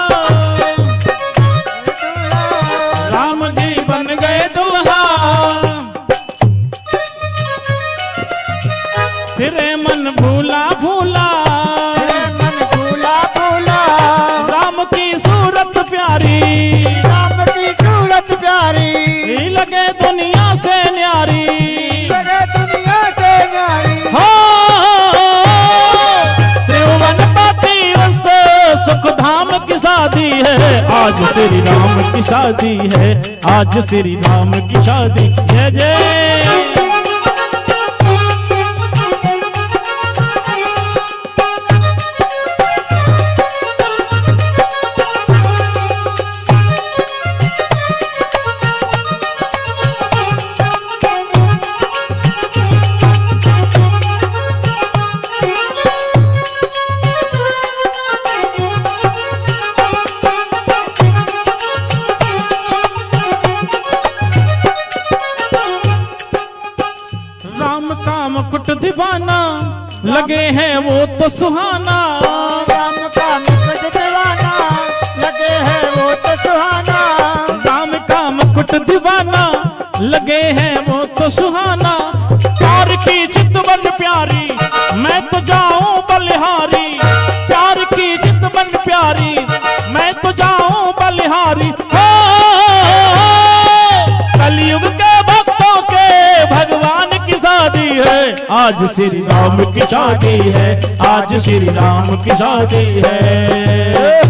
राम जी बन गए दुल्हा, फिरे मन भूला भूला, मन भूला भूला, राम की सूरत प्यारी, राम की सूरत प्यारी, लगे दुनिया से न्यारी, लगे दुनिया से न्यारी। हो सुख धाम की शादी है, आज श्री राम की शादी है, आज श्री राम की शादी। जय जय। मुकुट दीवाना लगे हैं वो तो सुहाना, राम का मुकुट दीवाना लगे हैं वो तो सुहाना, राम का मुकुट दीवाना लगे हैं वो तो सुहाना, प्यार की चितवन प्यारी मैं तो जाऊं बलिहारी, प्यार की चितवन प्यारी मैं तो जाऊं बलिहारी। कलयुग के भक्तों के भगवान की आज श्री राम की शादी है, आज श्री राम की शादी है।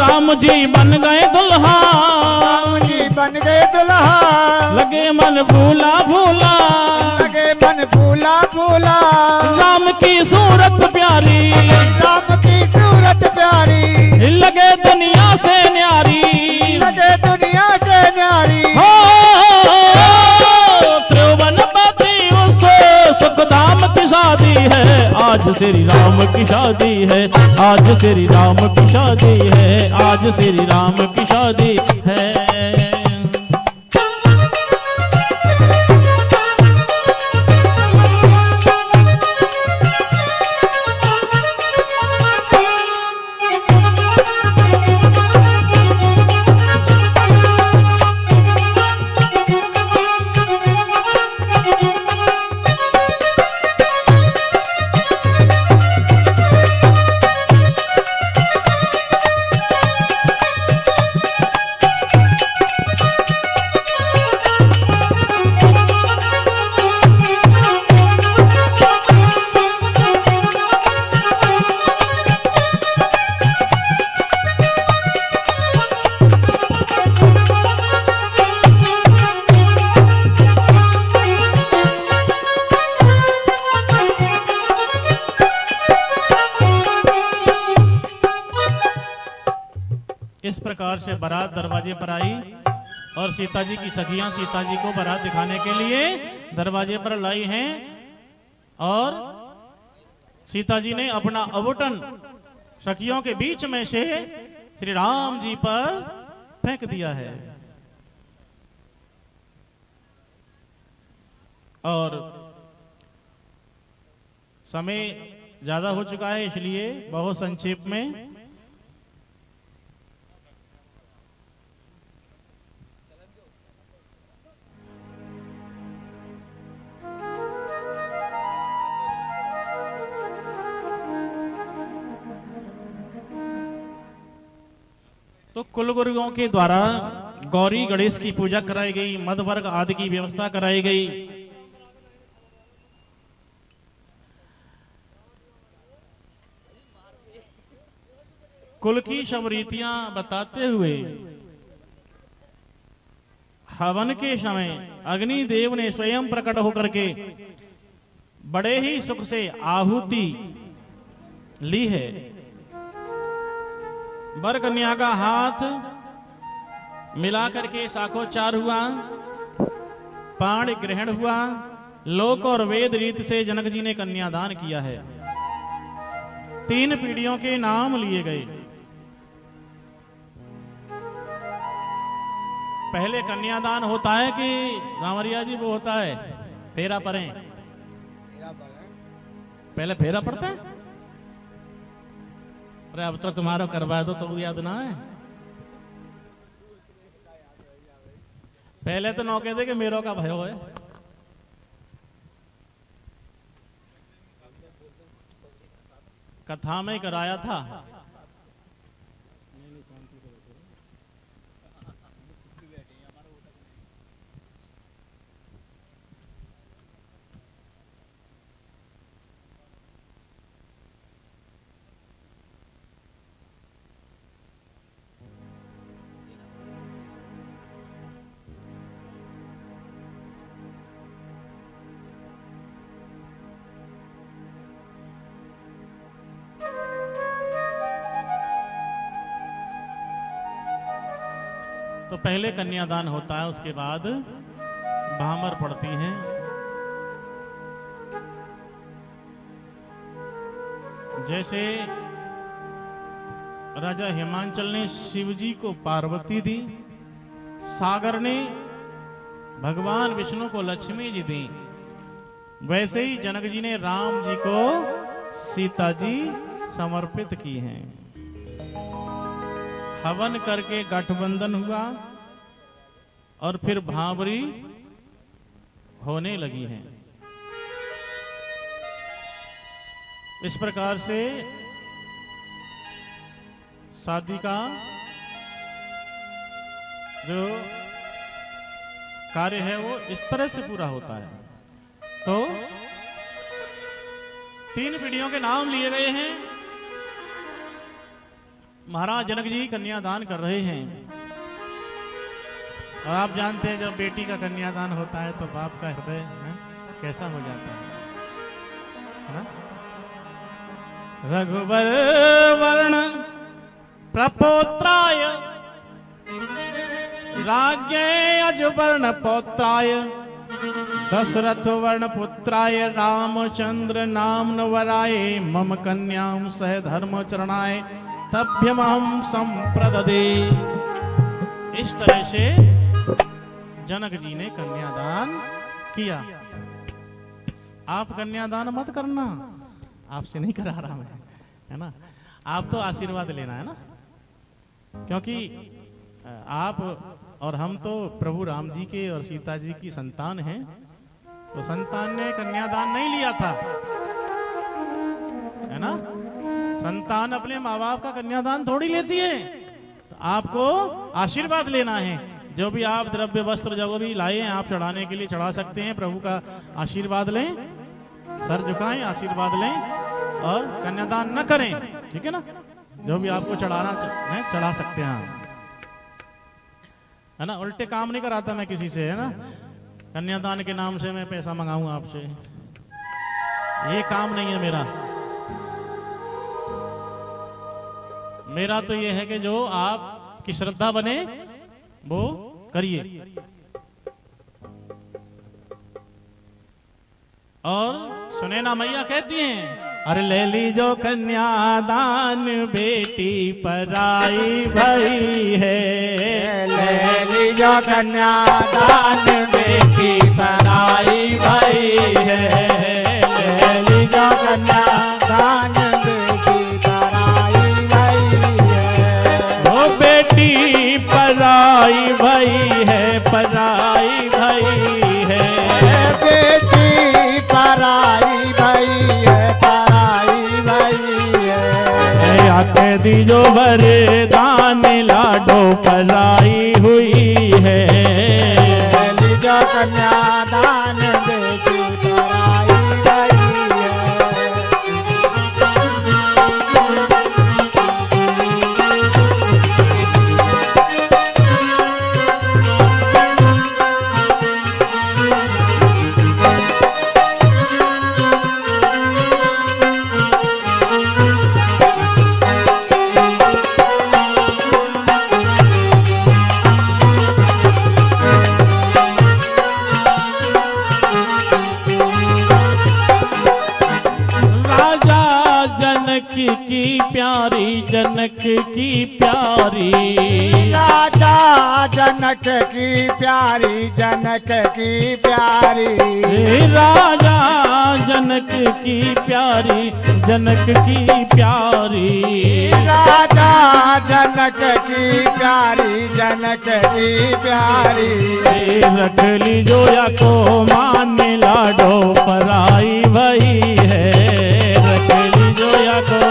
राम जी बन गए दुल्हा, राम जी बन गए दुल्हा, लगे मन भूला भूला, लगे मन भूला भूला, राम की सूरत प्यारी, राम की सूरत प्यारी, लगे दुनिया से न्यारी, लगे दुनिया से न्यारी, हो त्रिभुवनपति उस सुखधाम की शादी है, आज श्री राम की शादी है, आज श्री राम की शादी है, आज श्री राम की शादी है। इस प्रकार से बारात दरवाजे पर आई और सीता जी की सखियां सीता जी को बारात दिखाने के लिए दरवाजे पर लाई हैं और सीता जी ने अपना अवुटन सखियों के बीच में से श्री राम जी पर फेंक दिया है। और समय ज्यादा हो चुका है इसलिए बहुत संक्षेप में तो कुल गुरुओं के द्वारा गौरी गणेश की पूजा कराई गई, मध्य वर्ग आदि की व्यवस्था कराई गई। कुल की सब रीतियां बताते हुए हवन के समय अग्नि देव ने स्वयं प्रकट होकर के बड़े ही सुख से आहुति ली है। वर कन्या का हाथ मिलाकर के साखोच्चार हुआ, पाणी ग्रहण हुआ, लोक और वेद रीत से जनक जी ने कन्यादान किया है। 3 पीढ़ियों के नाम लिए गए। पहले कन्यादान होता है कि सांवरिया जी वो होता है फेरा परे? पहले फेरा पड़ता है। अरे अब तो तुम्हारा करवा दो तो याद ना है। पहले तो नौ कहते कि मेरो का भयो है। कथा में कराया था। तो पहले कन्यादान होता है, उसके बाद भामर पड़ती हैं। जैसे राजा हिमांचल ने शिवजी को पार्वती दी, सागर ने भगवान विष्णु को लक्ष्मी जी दी, वैसे ही जनक जी ने राम जी को सीता जी समर्पित की हैं। हवन करके गठबंधन हुआ और फिर भांवरी होने लगी हैं। इस प्रकार से शादी का जो कार्य है वो इस तरह से पूरा होता है। तो 3 पीढ़ियों के नाम लिए गए हैं। महाराज जनक जी कन्यादान कर रहे हैं और आप जानते हैं जब बेटी का कन्यादान होता है तो बाप का हृदय कैसा हो जाता है ना? रघुवर वर्ण प्रपोत्राय राज्ञे अजवर्ण पौत्राय दशरथ वर्ण पुत्राय रामचंद्र नाम वराय मम कन्याम सह धर्म चरणाय तभ्यमहम संप्रददे। इस तरह से जनक जी ने कन्यादान किया। आप कन्यादान मत करना, आपसे नहीं करा रहा मैं, है ना? आप तो आशीर्वाद लेना है ना, क्योंकि आप और हम तो प्रभु राम जी के और सीता जी की संतान हैं। तो संतान ने कन्यादान नहीं लिया था, है ना? संतान अपने माँ बाप का कन्यादान थोड़ी लेती है। तो आपको आशीर्वाद लेना है। जो भी आप द्रव्य वस्त्र जो भी लाए हैं आप चढ़ाने के लिए चढ़ा सकते हैं। प्रभु का आशीर्वाद लें, सर झुकाएं, आशीर्वाद लें और कन्यादान न करें, ठीक है ना? जो भी आपको चढ़ाना है चढ़ा सकते हैं, है ना? उल्टे काम नहीं कराता मैं किसी से, है ना? कन्यादान के नाम से मैं पैसा मंगाऊं आपसे, ये काम नहीं है मेरा। मेरा तो ये है कि जो आपकी श्रद्धा बने वो करिए। और सुनैना मैया कहती हैं, अरे ले ली जो कन्यादान बेटी पराई भई है, ले ली जो कन्यादान बेटी पराई भई है, ले ली जो कन्यादान बेटी पराई भई है। वो बेटी पराई भई है, पराई भई है, बेटी पराई भई है, पराई भई है। आते दी जो वरदान लाडो पराई हुई है, जो कन्यादान बेटी पराई भई है। की प्यारी जनक की प्यारी, राजा जनक की प्यारी, जनक की प्यारी, राजा जनक की प्यारी, जनक की प्यारी, राजा जनक की प्यारी, जनक की प्यारी। रख ली जोया को मान लाडो पराई भई है, रख ली जोया को।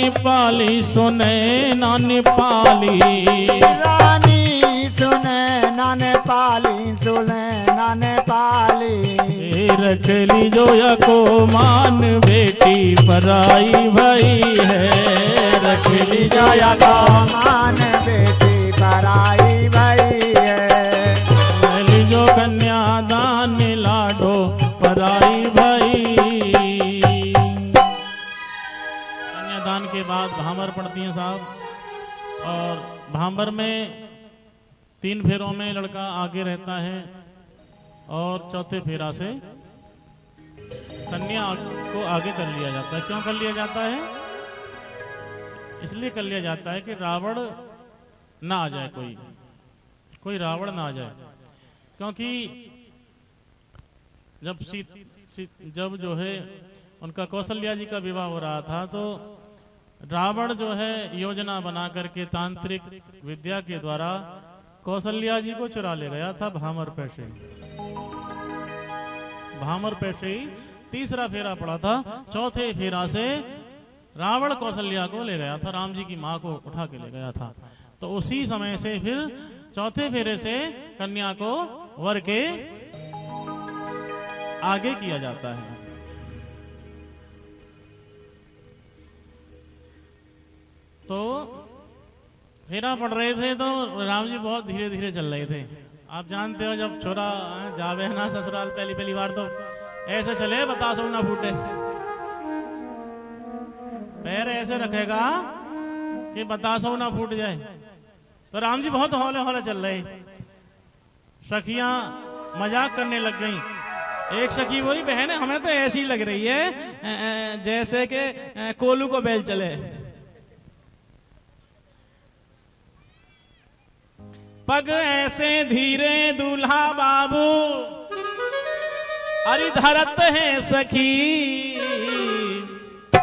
रानी पाली सुने नानी पाली, रानी सुने नाने पाली, सुने नाने पाली। रख ली जो को मान बेटी पराई भई है, रख ली जो को मान बेटी पराई भई है। ली जो कन्यादान लाडो पराई भई। कन्यादान के बाद भांबर पड़ती हैं साहब, और भांबर में 3 फेरों में लड़का आगे रहता है और चौथे फेरा से कन्या को आगे कर लिया जाता है। क्यों कर लिया जाता है? इसलिए कर लिया जाता है कि रावण ना आ जाए, कोई रावण ना आ जाए। क्योंकि जब जो है उनका कौशल्या जी का विवाह हो रहा था, तो रावण जो है योजना बना करके तांत्रिक विद्या के द्वारा कौशल्या जी को चुरा ले गया था भामर पे से। भामर पे से ही तीसरा फेरा पड़ा था, चौथे फेरा से रावण कौशल्या को ले गया था, राम जी की माँ को उठा के ले गया था। तो उसी समय से फिर चौथे फेरे से कन्या को वर के आगे किया जाता है। तो फेरा पड़ रहे थे तो राम जी बहुत धीरे धीरे चल रहे थे। आप जानते हो जब छोरा जावे ना ससुराल पहली बार तो ऐसे चले बतासो ना फूटे, पैर ऐसे रखेगा कि बतासो ना फूट जाए। तो राम जी बहुत हौले हौले चल रहे, सखियां मजाक करने लग गईं। एक सखी बोली, बहन हमें तो ऐसी लग रही है जैसे कि कोलू को बैल चले। पग ऐसे धीरे दूल्हा बाबू अरे धरत है सखी,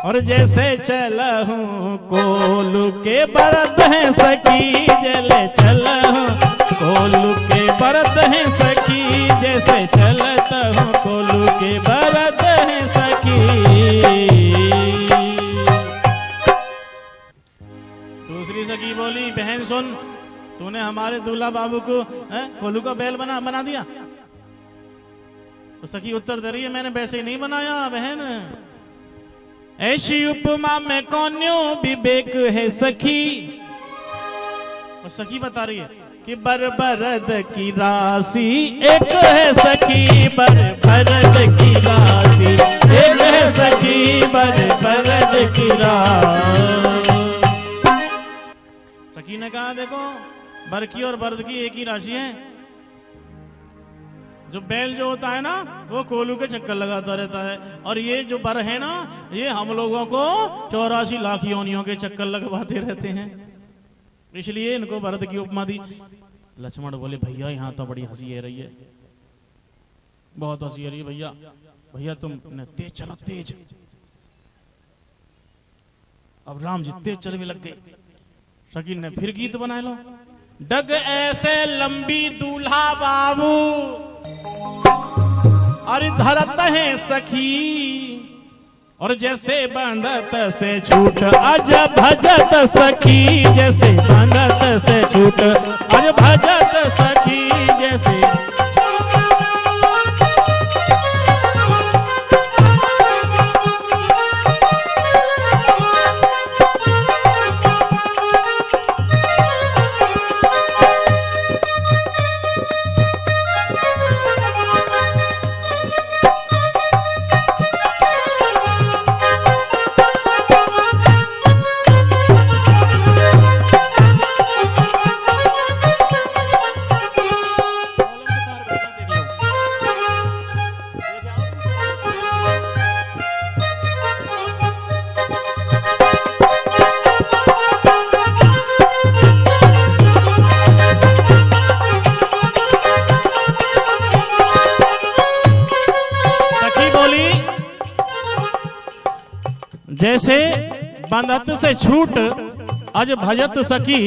और जैसे चलहूं कोलू के बरत है सखी, जले चलहूं कोलू के बरत है सखी, जैसे चलता हूं कोलू के बरत है सखी। दूसरी सखी बोली, बहन सुन, तूने हमारे दूल्हा बाबू को कोलू का बैल बना दिया। तो सखी उत्तर दे रही है, मैंने वैसे ही नहीं बनाया बहन, ऐसी उपमा में कौन्यो विवेक है सखी। और सखी बता रही है कि बरबरद की राशि एक है सखी, बरबरद की राशि एक है सखी, बरबरद की राशि। सखी ने कहा, देखो बर की और बरद की एक ही राशि है। जो बैल जो होता है ना वो कोलू के चक्कर लगाता रहता है, और ये जो बर है ना ये हम लोगों को 84 लाख योनियों के चक्कर लगवाते रहते हैं, इसलिए इनको भरत की उपमा दी। लक्ष्मण बोले, भैया यहाँ तो बड़ी हंसी आ रही है, बहुत हंसी आ रही है भैया, भैया तुम तेज चलो तेज। अब राम जी तेज चलने लग गए। शकील ने फिर गीत बनाए लो, डग ऐसे लंबी दूल्हा बाबू अरे धरत है सखी, और जैसे बंधत से छूट अज भजत सखी, जैसे बंधत से छूट अज भजत सखी, जैसे जैसे बंधत से छूट अज भजत सखी,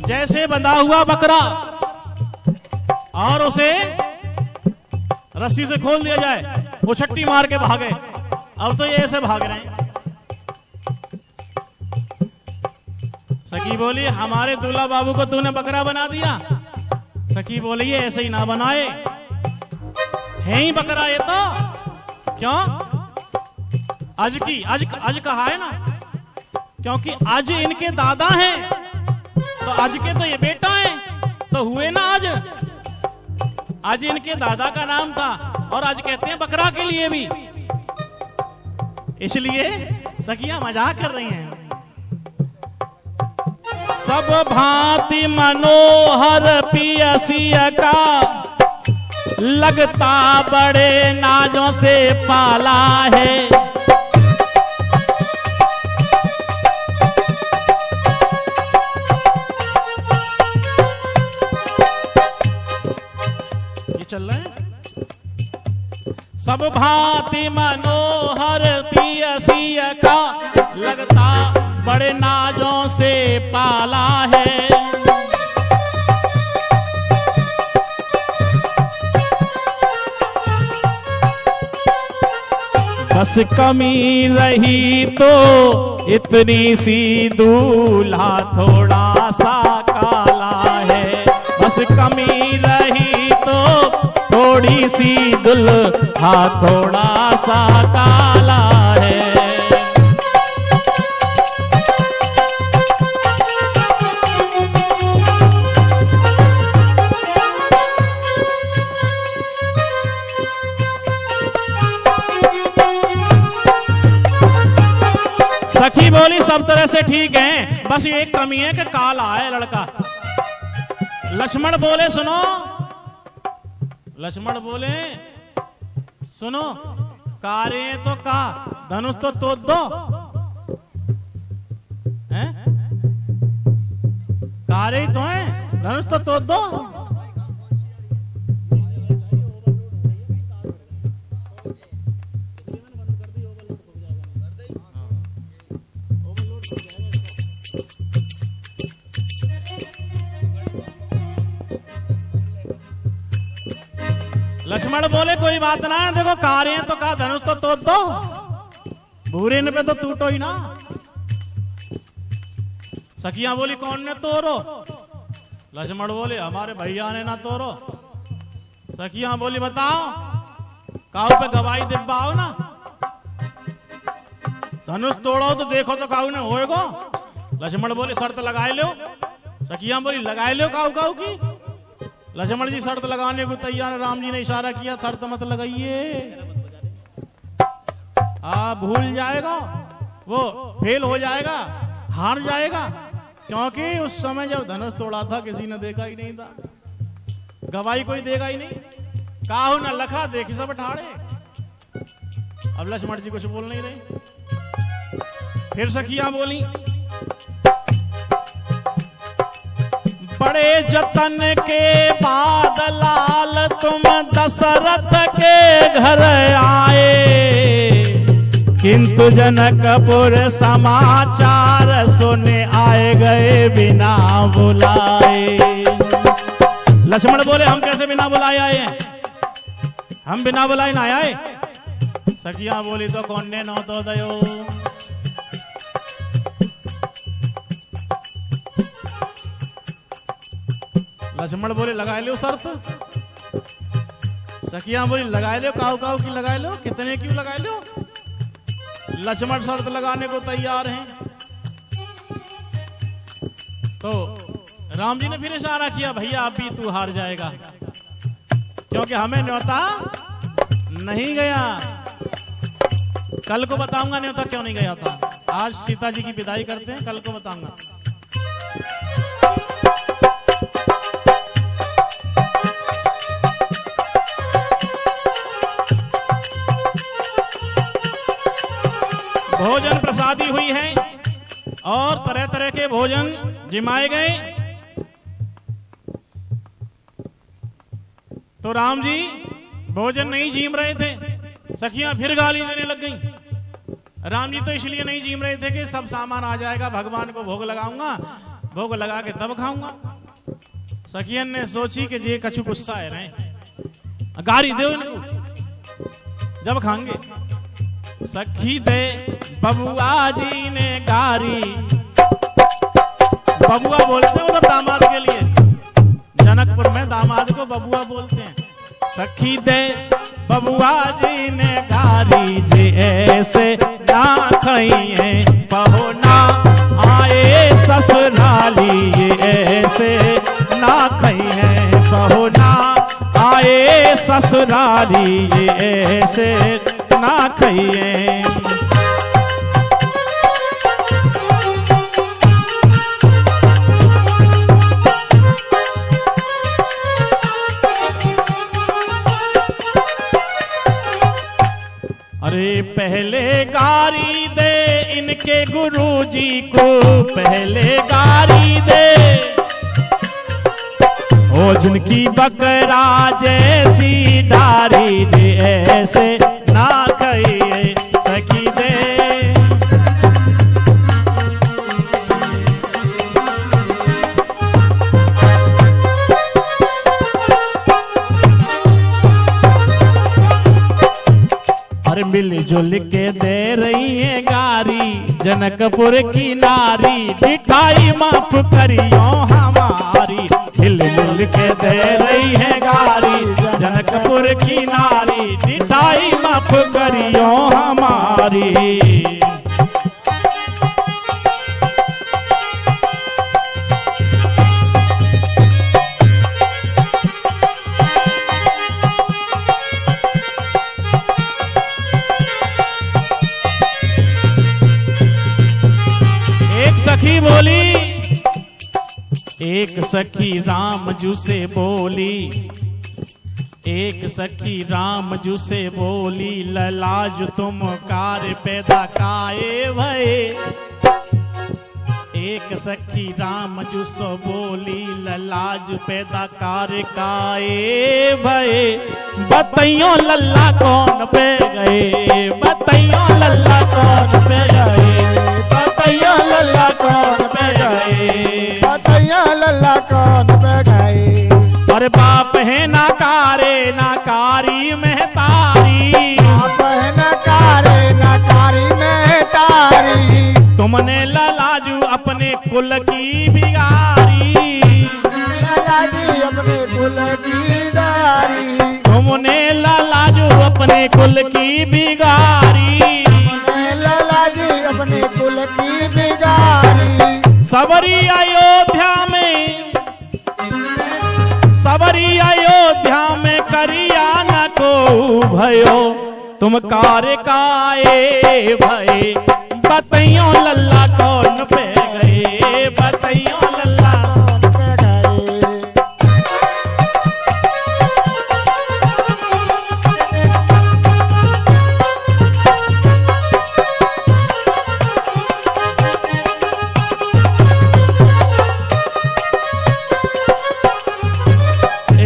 जैसे बंधा हुआ बकरा और उसे रस्सी से खोल दिया जाए, वो छट्टी मार के भागे, अब तो ये ऐसे भाग रहे हैं। सखी बोली हमारे दूल्हा बाबू को तूने बकरा बना दिया। सखी बोली ये ऐसे ही ना बनाए, है ही बकरा ये तो। क्यों? अज कहा है ना, क्योंकि आज इनके दादा हैं तो आज के तो ये बेटा है, तो हुए ना आज। आज इनके दादा का नाम था और आज कहते हैं बकरा के लिए भी। इसलिए सखियां मजाक कर रही हैं। सब भांति मनोहर पियसिया का, लगता बड़े नाजों से पाला है। ये चल रहा है। सब भांति मनोहर पियसिया का, लगता बड़े नाजों से पाला है। बस कमी रही तो इतनी सी, दूल्हा थोड़ा सा काला है। बस कमी रही तो थोड़ी सी, दूल्हा थोड़ा सा काला है। सखी बोली सब तरह से ठीक है, बस ये एक कमी है कि काला है लड़का। लक्ष्मण बोले सुनो, लक्ष्मण बोले सुनो, कारे तो का धनुष तो तोड़ दो, हैं? कारे ही तो हैं, धनुष तो तोड़ दो। लक्ष्मण बोले कोई बात ना, देखो कारे तो का धनुष तो तोड़ दो, भूरे पे तो टूटो ही ना। सखियां बोली कौन ने तोड़ो? लक्ष्मण बोले हमारे भैया ने ना तोड़ो। सखियां बोली बताओ, काऊ पे गवाही दिब्बाओ ना, धनुष तोड़ो तो देखो तो काऊ ने होएगो। लक्ष्मण बोले शर्त लगाए लो। सखियां बोली लगाए लो काऊ काऊ की। लक्ष्मण जी शर्त लगाने को तैयार। राम जी ने इशारा किया शर्त मत लगाइए, भूल जाएगा, वो फेल हो जाएगा, हार जाएगा। क्योंकि उस समय जब धनुष तोड़ा था किसी ने देखा ही नहीं था, गवाही कोई देगा ही नहीं। काहू न लखा देखी सब ठाड़े। अब लक्ष्मण जी कुछ बोल नहीं रहे। फिर सखियां बोली बड़े जतन के बाद लाल तुम दशरथ के घर आए, किंतु जनकपुर समाचार सुने आए गए बिना बुलाए। लक्ष्मण बोले हम कैसे बिना बुलाए आए हैं? हम बिना बुलाए ना आए। सखियां बोली तो कौन ने नो तो दयो। लक्ष्मण बोले लगाए लो शर्त। सखियां बोली लगाए लो, काऊ काऊ की लगाए लो, कितने क्यों लगाए लो। लक्ष्मण शर्त लगाने को तैयार हैं। तो राम जी ने फिर इशारा किया भैया अब भी तू हार जाएगा, क्योंकि हमें न्योता नहीं गया। कल को बताऊंगा न्योता क्यों नहीं गया था। आज सीता जी की विदाई करते हैं, कल को बताऊंगा। भोजन प्रसादी हुई है और तरह तरह के भोजन जिमाए गए। तो राम जी भोजन नहीं जीम रहे थे, सखियां फिर गाली देने लग गईं। राम जी तो इसलिए नहीं जीम रहे थे कि सब सामान आ जाएगा, भगवान को भोग लगाऊंगा, भोग लगा के तब खाऊंगा। सखियन ने सोची कि जे कछु गुस्सा है रहे, गाली दो इनको जब खाएंगे। सखी दे बबुआ जी ने गारी, बबुआ बोलते हैं उधर दामाद के लिए, जनकपुर में दामाद को बबुआ बोलते हैं। सखी दे बबुआ जी ने गारी, जे ऐसे ना खइए बहो ना आए ससुराली, ये ऐसे ना खइए बहो ना आए ससुराली, ये ऐसे ना खइए। अरे पहले गारी दे इनके गुरुजी को, पहले गारी दे ओ जिनकी बकरा जैसी डारी, जे ऐसे ना कहिए सखी दे। अरे मिलजुल के दे रही है गारी जनकपुर की नारी, मिठाई माफ करियो हमारी, मिलजुल के दे रही है गारी जनकपुर की नारी, मिठाई माफ करियो हमारी। सखी बोली, एक सखी राम जू से बोली, एक सखी राम जू से बोली, ललाज तुम कार्य पैदा काए भये। एक सखी राम जू सो बोली, ललाज पैदा कार्य काए भये। बतइयो लल्ला कौन पे गए, बतइयो लल्ला कौन पे गए, बतइयो लल्ला कौन पे गए, बतइयो लल्ला कौन पे गए। और बाप है नाकारे नाकारी महतारी, बाप है नाकारी महतारी, तुमने ललाजू अपने कुल की बिगारी, ललाजी अपने कुल की दारी, तुमने ललाजू अपने कुल की बिगारी, ललाजी अपने कुल की बिगारी। सबरी अयोध्या में, सबरी अयोध्या में करिया न को भयो, तुम कार्य काए भये। बतइयो लल्ला कौन पे गए, बतइयो लल्ला कौन पे गए।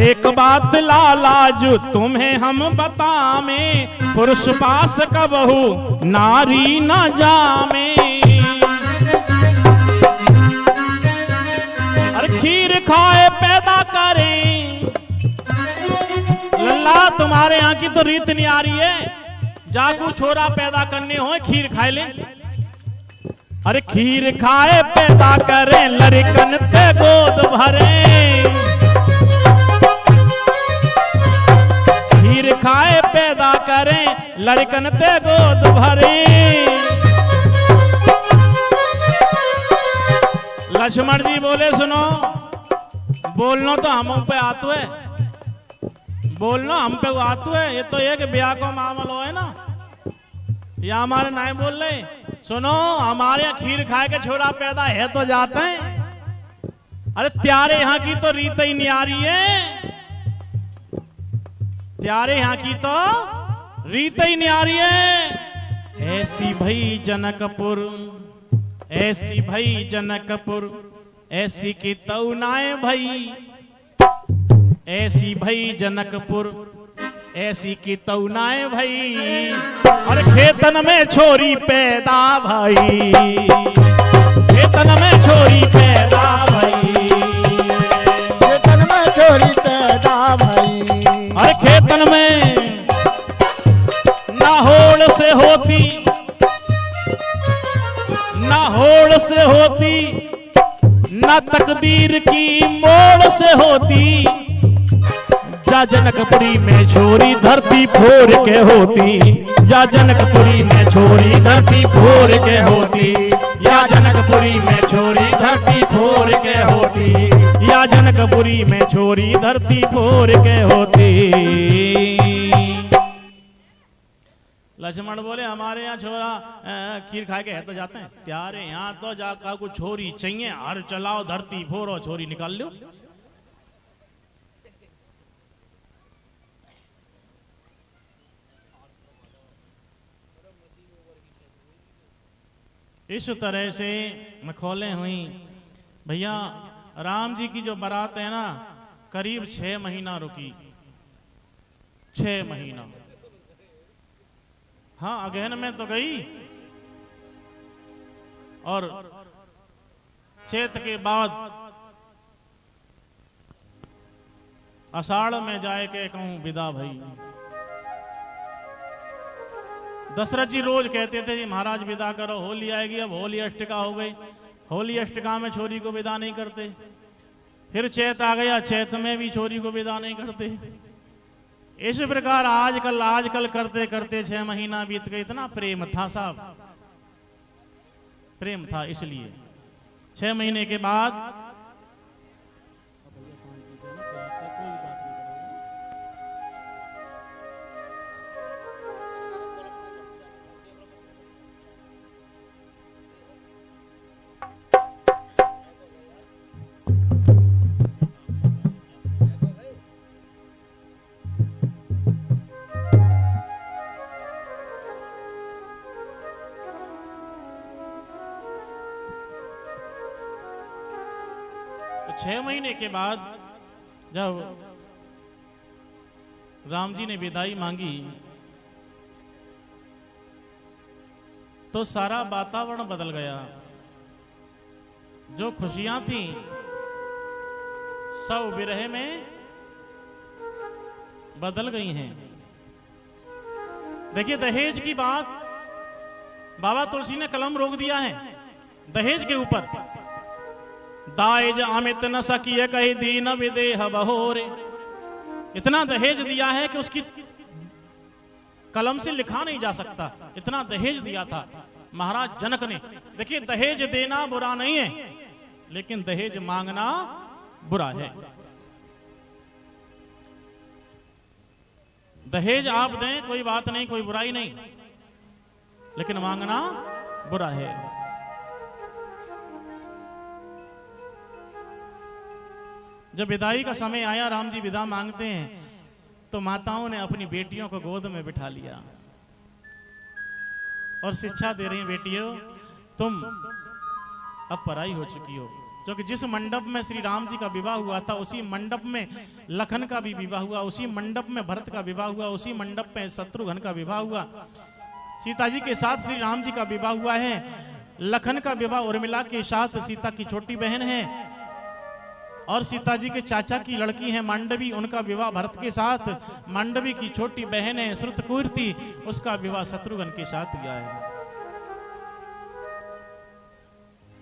एक बात लालाजू तुम्हें हम बतावे, पुरुष पास कबहू नारी न जामे। अरे खीर खाए पैदा करें, लल्ला तुम्हारे यहाँ की तो रीत नहीं आ रही है, जागू छोरा पैदा करने हो खीर खाए ले। अरे खीर खाए पैदा करें, लड़कन पे गोद भरे, खीर खाए पैदा करें, लड़कन ते गोद भरे। लक्ष्मण जी बोले सुनो, बोलना तो हम पे आतु है, बोलना हम पे आतु है, ये तो एक ब्याह को मामला है ना, या हमारे नाम बोल रहे। सुनो, हमारे यहाँ खीर खाए के छोरा पैदा है तो जाते हैं। अरे त्यारे यहाँ की तो रीत ही नहीं आ रही है, त्यारे यहाँ की तो रीत ही नहीं आ रही है। ऐसी भई जनकपुर, ऐसी भई जनकपुर, ऐसी की तौनाए भई, ऐसी भई जनकपुर, ऐसी की तौनाए भई। और खेतन में छोरी पैदा भई, खेतन में छोरी पैदा भई, खेतन में छोरी पैदा भई। अरे खेतन में नाहोड़ से होती, ना होड़ से होती, ना तकदीर की मोड़ से होती। जा जनकपुरी में छोरी धरती फोड़ के होती, या जनकपुरी में छोरी धरती फोड़ के होती, या जनकपुरी में छोरी धरती फोड़ के होती, या जनकपुरी में छोरी धरती फोड़ के होती। लक्ष्मण बोले हमारे यहाँ छोरा खीर खा के है तो जाते हैं, त्यारे यहाँ तो जाकर कुछ छोरी चाहिए, हर चलाओ धरती फोड़ो छोरी निकाल लो। इस तरह से मखौले हुई। भैया राम जी की जो बारात है ना, करीब 6 महीना रुकी, 6 महीना। हाँ अगहन में तो गई, और चैत के बाद आषाढ़ में जाए के कहूं विदा भई। दशरथ जी रोज कहते थे जी महाराज विदा करो, होली आएगी, अब होली अष्टका हो गई, होली अष्टका में छोरी को विदा नहीं करते। फिर चैत आ गया, चैत में भी छोरी को विदा नहीं करते। इस प्रकार आजकल करते करते 6 महीना बीत गए। इतना प्रेम था साहब, प्रेम था, इसलिए 6 महीने के बाद तो 6 महीने के बाद जब राम जी ने विदाई मांगी तो सारा वातावरण बदल गया। जो खुशियां थी सब विरह में बदल गई हैं। देखिए दहेज की बात बाबा तुलसी ने कलम रोक दिया है दहेज के ऊपर। दाएज अमित न सकिए कही दीन विदेह बहोरे। इतना दहेज दिया है कि उसकी कलम से लिखा नहीं जा सकता, इतना दहेज दिया था महाराज जनक ने। देखिए दहेज देना बुरा नहीं है, लेकिन दहेज मांगना बुरा है। दहेज आप दें कोई बात नहीं, कोई बुराई नहीं, लेकिन मांगना बुरा है। जब विदाई का समय आया, राम जी विदा मांगते हैं, तो माताओं ने अपनी बेटियों को गोद में बिठा लिया और शिक्षा दे रही, बेटियों तुम अब पराई हो चुकी हो। क्योंकि जिस मंडप में श्री राम जी का विवाह हुआ था, उसी मंडप में लखन का भी विवाह हुआ, उसी मंडप में भरत का विवाह हुआ, उसी मंडप में शत्रुघ्न का विवाह हुआ। सीता जी के साथ श्री राम जी का विवाह हुआ है। लखन का विवाह उर्मिला के साथ, सीता की छोटी बहन है, और सीता जी के चाचा की लड़की है मांडवी, उनका विवाह भरत के साथ। मांडवी की छोटी बहन है श्रुतकीर्ति, उसका विवाह शत्रुघ्न के साथ हुआ है।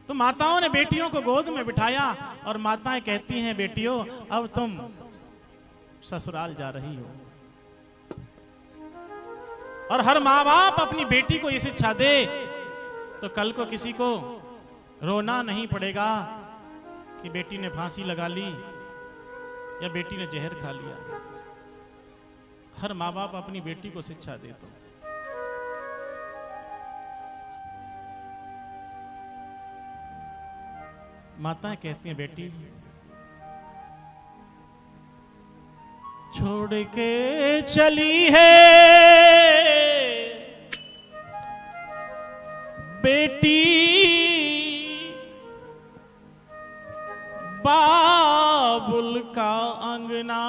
तो माताओं ने बेटियों को गोद में बिठाया और माताएं कहती हैं, बेटियों अब तुम ससुराल जा रही हो। और हर माँ बाप अपनी बेटी को ये शिक्षा दे तो कल को किसी को रोना नहीं पड़ेगा कि बेटी ने फांसी लगा ली या बेटी ने जहर खा लिया। हर माँ बाप अपनी बेटी को शिक्षा दे तो। माताएं कहती हैं, बेटी छोड़ के चली है बेटी बाबुल का अंगना।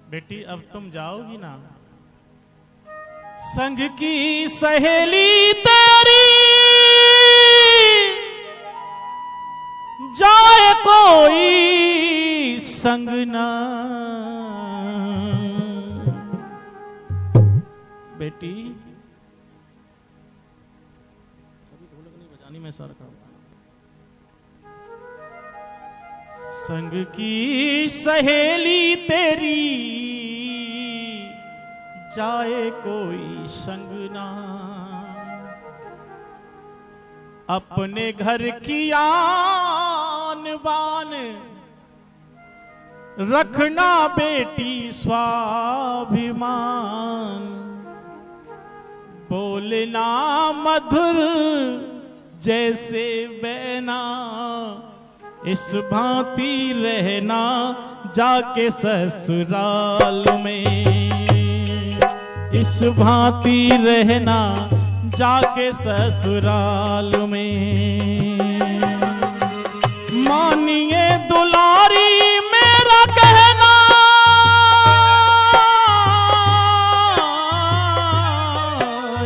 बेटी अब तुम जाओगी ना, संग की सहेली तेरी जाए कोई संग ना। बेटी अभी ढोलक नहीं बजानी, मैं सर का। संग की सहेली तेरी जाए कोई संग ना। अपने घर की आन बान रखना बेटी स्वाभिमान। बोलना मधुर जैसे बैना, इस भांति रहना जाके ससुराल में। इस भांति रहना जाके ससुराल में। मानिए दुलारी मेरा कहना,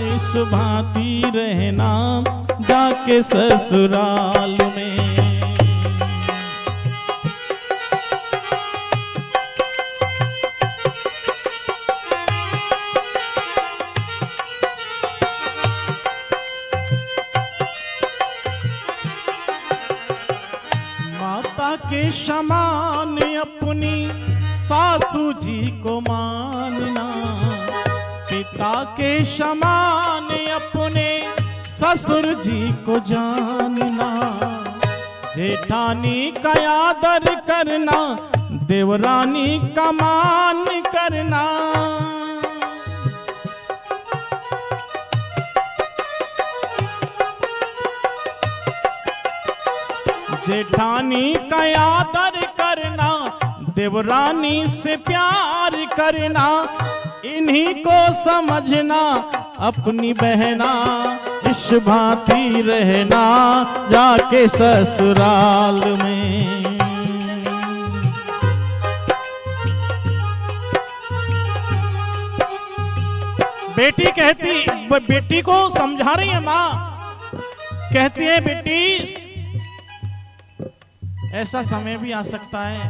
इस भांति रहना जाके ससुराल में। के समान अपनी सासू जी को मानना। पिता के समान अपने ससुर जी को जानना। जेठानी का आदर करना, देवरानी का मान करना। जेठानी का आदर करना, देवरानी से प्यार करना। इन्हीं को समझना अपनी बहना, इस भांति रहना जाके ससुराल में। बेटी कहती, बेटी को समझा रही है माँ, कहती है बेटी ऐसा समय भी आ सकता है,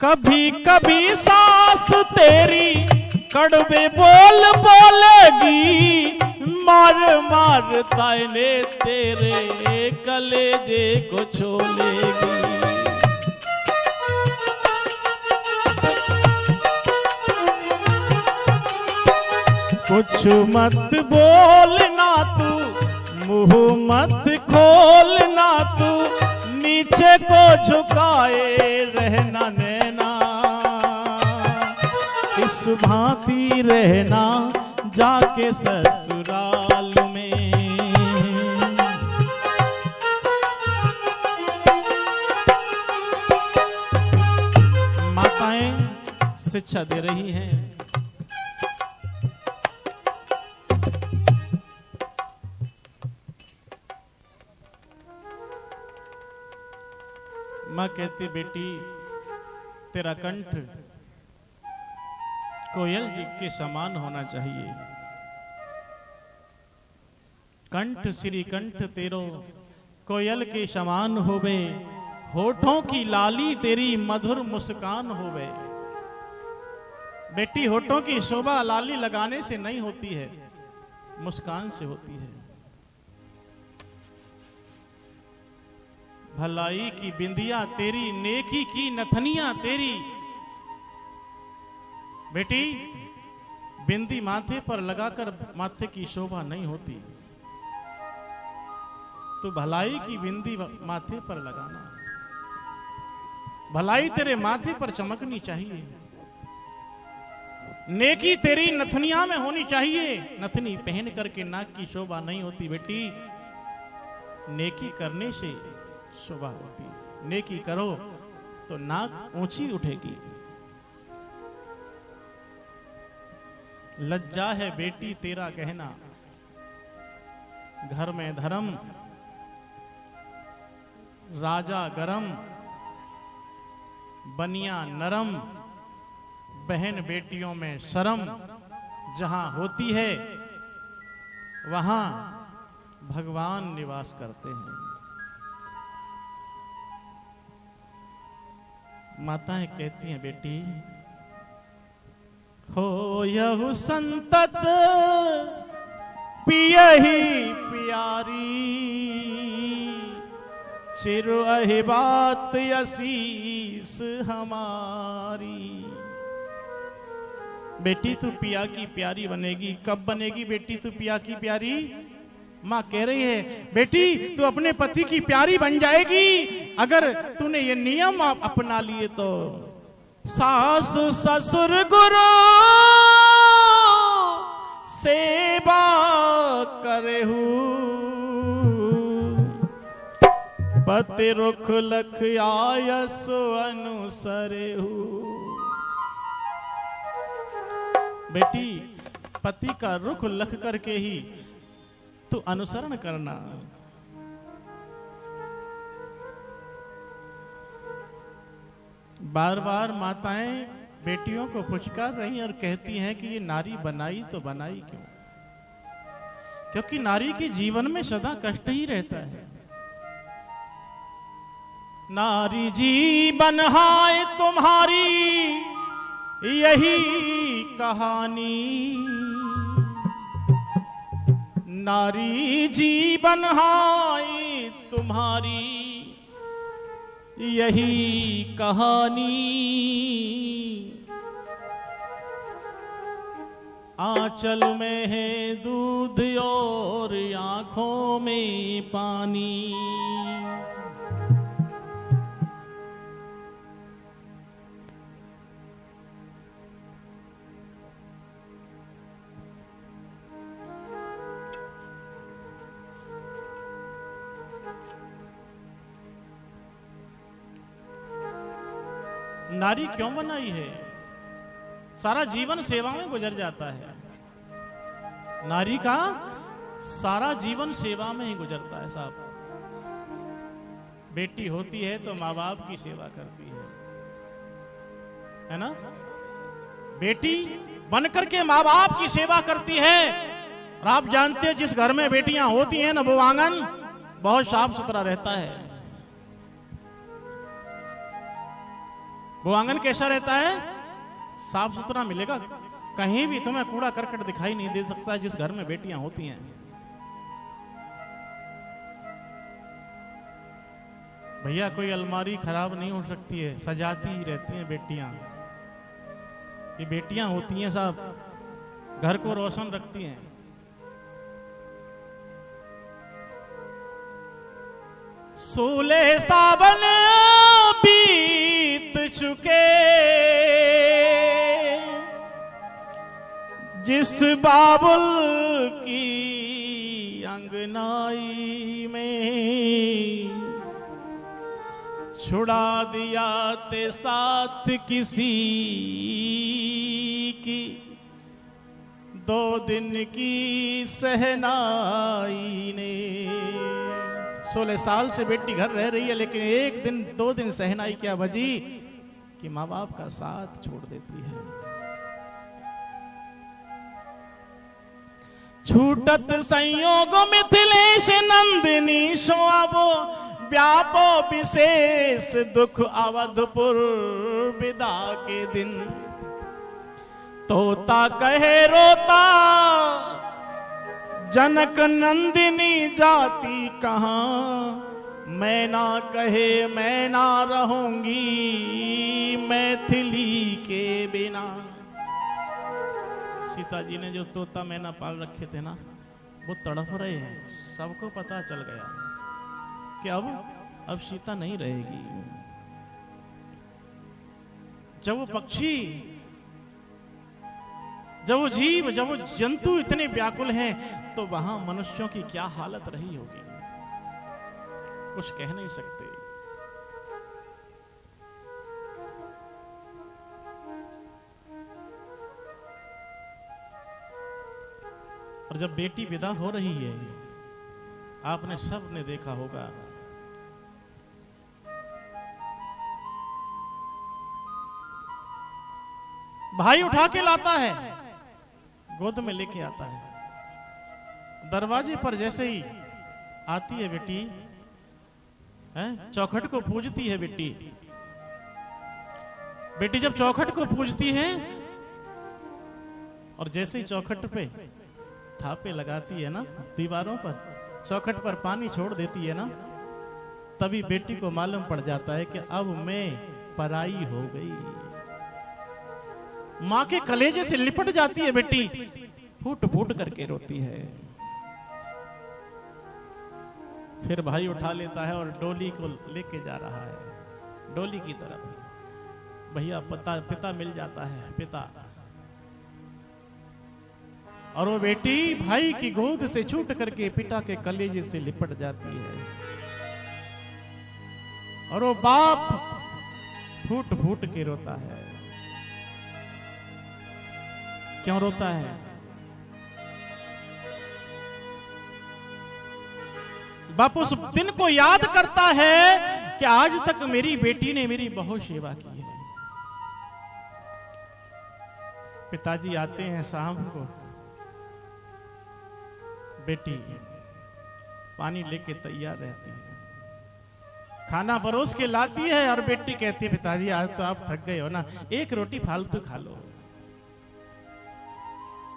कभी कभी सास तेरी कड़वे बोल बोलेगी। मार मार ताने तेरे कलेजे को छोलेगी। कुछ मत बोलना तू, मुंह मत खोलना तू, नीचे को झुकाए रहना नैना। इस भांति रहना जाके ससुराल में। माताएं शिक्षा दे रही हैं। माँ कहती बेटी तेरा कंठ कोयल जी के समान होना चाहिए। कंठ श्री कंठ तेरो कोयल के समान होवे। होठों की लाली तेरी मधुर मुस्कान होवे। बेटी होठों की शोभा लाली लगाने से नहीं होती है, मुस्कान से होती है। भलाई की बिंदिया तेरी, नेकी की नथनिया तेरी। बेटी बिंदी माथे पर लगाकर माथे की शोभा नहीं होती, तो भलाई की बिंदी माथे पर लगाना। भलाई तेरे माथे पर चमकनी चाहिए। नेकी तेरी नथनिया में होनी चाहिए। नथनी पहन करके नाक की शोभा नहीं होती बेटी, नेकी करने से शोभा होती। नेकी करो तो नाक ऊंची उठेगी। लज्जा है बेटी तेरा कहना, घर में धर्म राजा गरम, बनिया नरम, बहन बेटियों में शर्म। जहां होती है वहां भगवान निवास करते हैं। माताएं कहती हैं, बेटी हो यहु संतत पियही प्यारी, चिर अहि बात असीस हमारी। बेटी तू पिया की प्यारी बनेगी। कब बनेगी बेटी तू पिया की प्यारी? माँ कह रही है, बेटी तू अपने पति की प्यारी बन जाएगी अगर तूने ये नियम अपना लिए तो। सास ससुर गुरु सेवा करेहू, पति रुख लख आयस अनुसरेहू। बेटी पति का रुख लख करके ही तू अनुसरण करना। बार बार माताएं बेटियों को पुचकार रही और कहती हैं कि ये नारी बनाई तो बनाई क्यों? क्योंकि नारी के जीवन में सदा कष्ट ही रहता है। नारी जीवन हाय तुम्हारी यही कहानी, नारी जीवन हाय तुम्हारी यही कहानी। आंचल में है दूध और आंखों में पानी। नारी क्यों बनाई है? सारा जीवन सेवा में गुजर जाता है। नारी का सारा जीवन सेवा में ही गुजरता है साहब। बेटी होती है तो माँ बाप की सेवा करती है ना? बेटी बनकर के माँ बाप की सेवा करती है। और आप जानते हैं जिस घर में बेटियां होती हैं ना, वो आंगन बहुत साफ सुथरा रहता है। वो आंगन कैसा रहता है? साफ सुथरा मिलेगा। कहीं भी तुम्हें कूड़ा करकट दिखाई नहीं दे सकता जिस घर में बेटियां होती हैं। भैया कोई अलमारी खराब नहीं हो सकती है, सजाती ही रहती हैं बेटियां। ये बेटियां होती हैं साहब, घर को रोशन रखती हैं। सोले सावन बीत चुके जिस बाबुल की अंगनाई में, छुड़ा दिया ते साथ किसी की 2 दिन की सहनाई ने। 16 साल से बेटी घर रह रही है, लेकिन 1 दिन 2 दिन सहनाई क्या बजी कि माँ बाप का साथ छोड़ देती है। छूटत संयोग मिथिलेश नंदिनी सोआबो, व्यापो विशेष दुख अवधपुर विदा के दिन। तोता कहे रोता जनक नंदिनी जाती कहाँ, मैना कहे मैं ना रहूंगी मैथिली के बिना। सीता जी ने जो तोता मैना पाल रखे थे ना, वो तड़प रहे हैं। सबको पता चल गया कि अब सीता नहीं रहेगी। जब वो पक्षी, जब वो जीव, जब वो जंतु इतने व्याकुल हैं, तो वहां मनुष्यों की क्या हालत रही होगी, कुछ कह नहीं सकते। और जब बेटी विदा हो रही है, आपने सब ने देखा होगा, भाई उठा के लाता है, गोद में लेके आता है। दरवाजे पर जैसे ही आती है बेटी, चौखट को पूजती है बेटी, बेटी जब चौखट को पूजती है और जैसे ही चौखट पे थापे लगाती है ना, दीवारों पर चौखट पर पानी छोड़ देती है ना, तभी बेटी को मालूम पड़ जाता है कि अब मैं पराई हो गई। मां के कलेजे से लिपट जाती है बेटी, फूट फूट करके रोती है। फिर भाई उठा लेता है और डोली को लेके जा रहा है डोली की तरफ। भैया पिता मिल जाता है, पिता, और वो बेटी भाई की गोद से छूट करके पिता के कलेजे से लिपट जाती है। और वो बाप फूट फूट के रोता है। क्यों रोता है? बाप उस दिन को याद करता है कि आज तक मेरी बेटी ने मेरी बहुत सेवा की है। पिताजी आते हैं शाम को, बेटी पानी लेके तैयार रहती है, खाना परोस के लाती है और बेटी कहती है पिताजी आज तो आप थक गए हो ना, एक रोटी फालतू खा लो,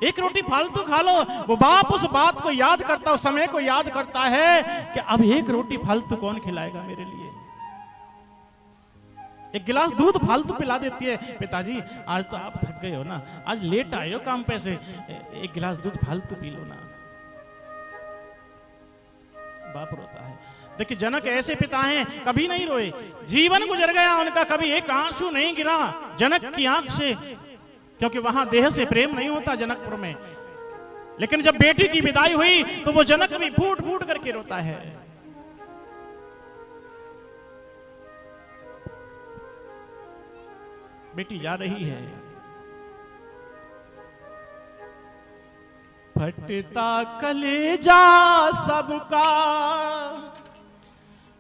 एक रोटी फालतू खा लो। वो बाप उस बात को याद करता, उस समय को याद करता है कि अब एक रोटी फालतू कौन खिलाएगा मेरे लिए। एक गिलास दूध फालतू पिला देती है, पिताजी आज तो आप थक गए हो ना, आज लेट आए हो काम पे से, एक गिलास दूध फालतू पी लो ना। बाप रोता है। देखिए जनक ऐसे पिता हैं, कभी नहीं रोए, जीवन गुजर गया उनका, कभी एक आंसू नहीं गिरा जनक की आंख से, क्योंकि वहां देह से प्रेम नहीं होता जनकपुर में। लेकिन जब बेटी की विदाई हुई तो वो जनक भी फूट फूट करके रोता है। बेटी जा रही है, फटता कलेजा सबका,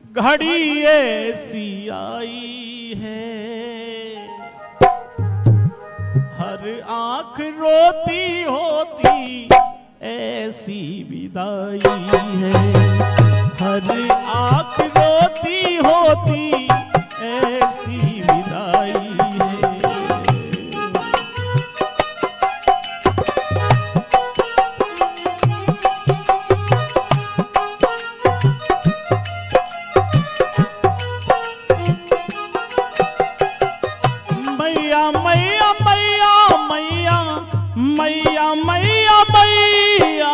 घड़ी ऐसी आई है, हर आंख रोती होती ऐसी विदाई है, हर आंख रोती होती ऐसी विदाई है। मैया मैया मैया मैया मैया मैया मैया,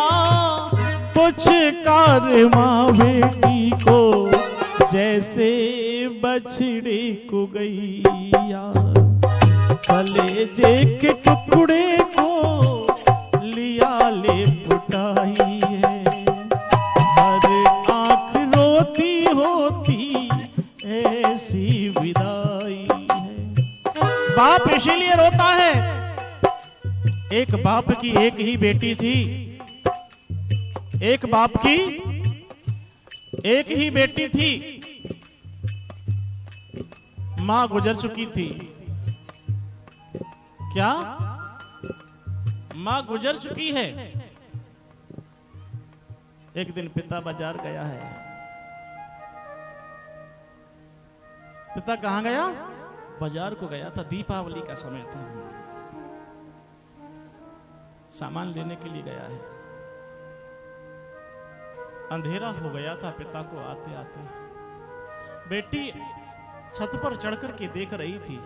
कुछ कर माँ बेटी को जैसे बछड़े को गैया, कलेजे के टुकड़े को लिया ले पुटाई है, हर आंख रोती होती ऐसी विदाई है। बाप इसीलिए रोता है, एक बाप की एक ही बेटी थी, एक बाप की एक ही बेटी थी, मां गुजर चुकी थी। क्या? मां गुजर चुकी है। एक दिन पिता बाजार गया है। पिता कहां गया? बाजार को गया था, दीपावली का समय था, सामान लेने के लिए गया है। अंधेरा हो गया था पिता को आते आते। बेटी छत पर चढ़कर के देख रही थी,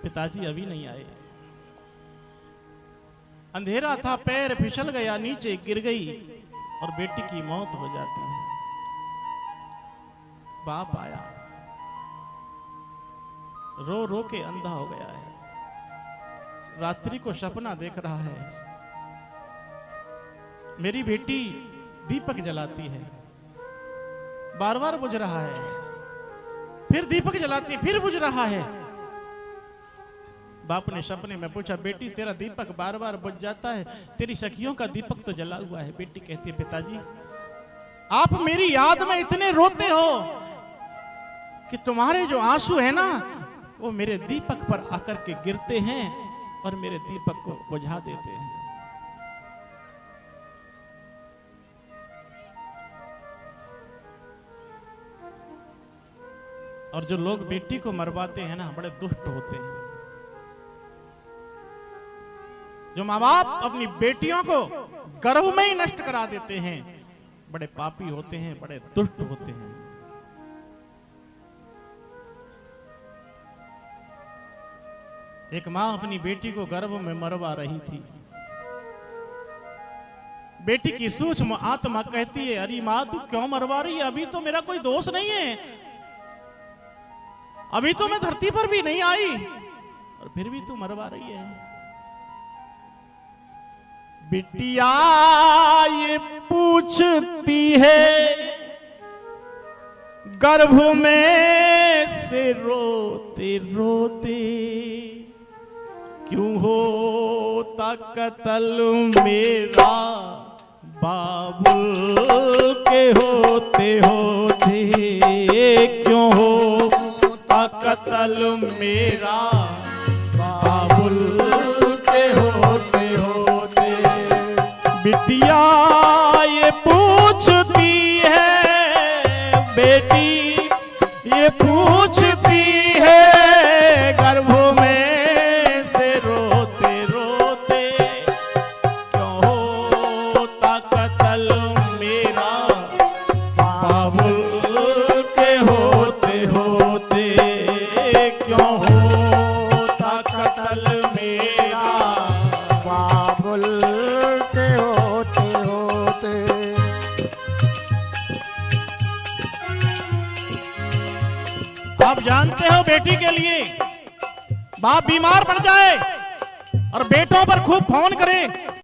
पिताजी अभी नहीं आए। अंधेरा था, पैर फिसल गया, नीचे गिर गई और बेटी की मौत हो जाती है। बाप आया, रो रो के अंधा हो गया है, रात्रि को सपना देख रहा है, मेरी बेटी दीपक जलाती है, बार बार बुझ रहा है, फिर दीपक जलाती है, फिर बुझ रहा है। बाप ने सपने में पूछा, बेटी तेरा दीपक बार बार बुझ जाता है, तेरी सखियों का दीपक तो जला हुआ है। बेटी कहती है, पिताजी आप मेरी याद में इतने रोते हो कि तुम्हारे जो आंसू है ना, वो मेरे दीपक पर आकर के गिरते हैं और मेरे दीपक को बुझा देते हैं। और जो लोग बेटी को मरवाते हैं ना, बड़े दुष्ट होते हैं। जो माँ बाप अपनी बेटियों को गर्भ में ही नष्ट करा देते हैं, बड़े पापी होते हैं, बड़े दुष्ट होते हैं। एक मां अपनी बेटी को गर्भ में मरवा रही थी। बेटी की सूक्ष्म आत्मा कहती है, अरे मां तू क्यों मरवा रही है? अभी तो मेरा कोई दोष नहीं है, अभी तो मैं धरती पर भी नहीं आई और फिर भी तू मरवा रही है। बिटिया ये पूछती है गर्भ में से रोते रोते, क्यों होता कत्ल मेरा बाबुल के होते होते, क्यों होता कत्ल मेरा बाबुल के होते होते। बिटिया ये पूछती है, बेटी ये पूछती है गर्भ में से रोते रोते, क्यों होता कत्ल मेरा बाबुल के होते होते, क्यों होता कत्ल मेरा बाबुल के होते होते। आप जानते हो बेटी के लिए बाप बीमार पड़ जाए और बेटों पर खूब फोन करे,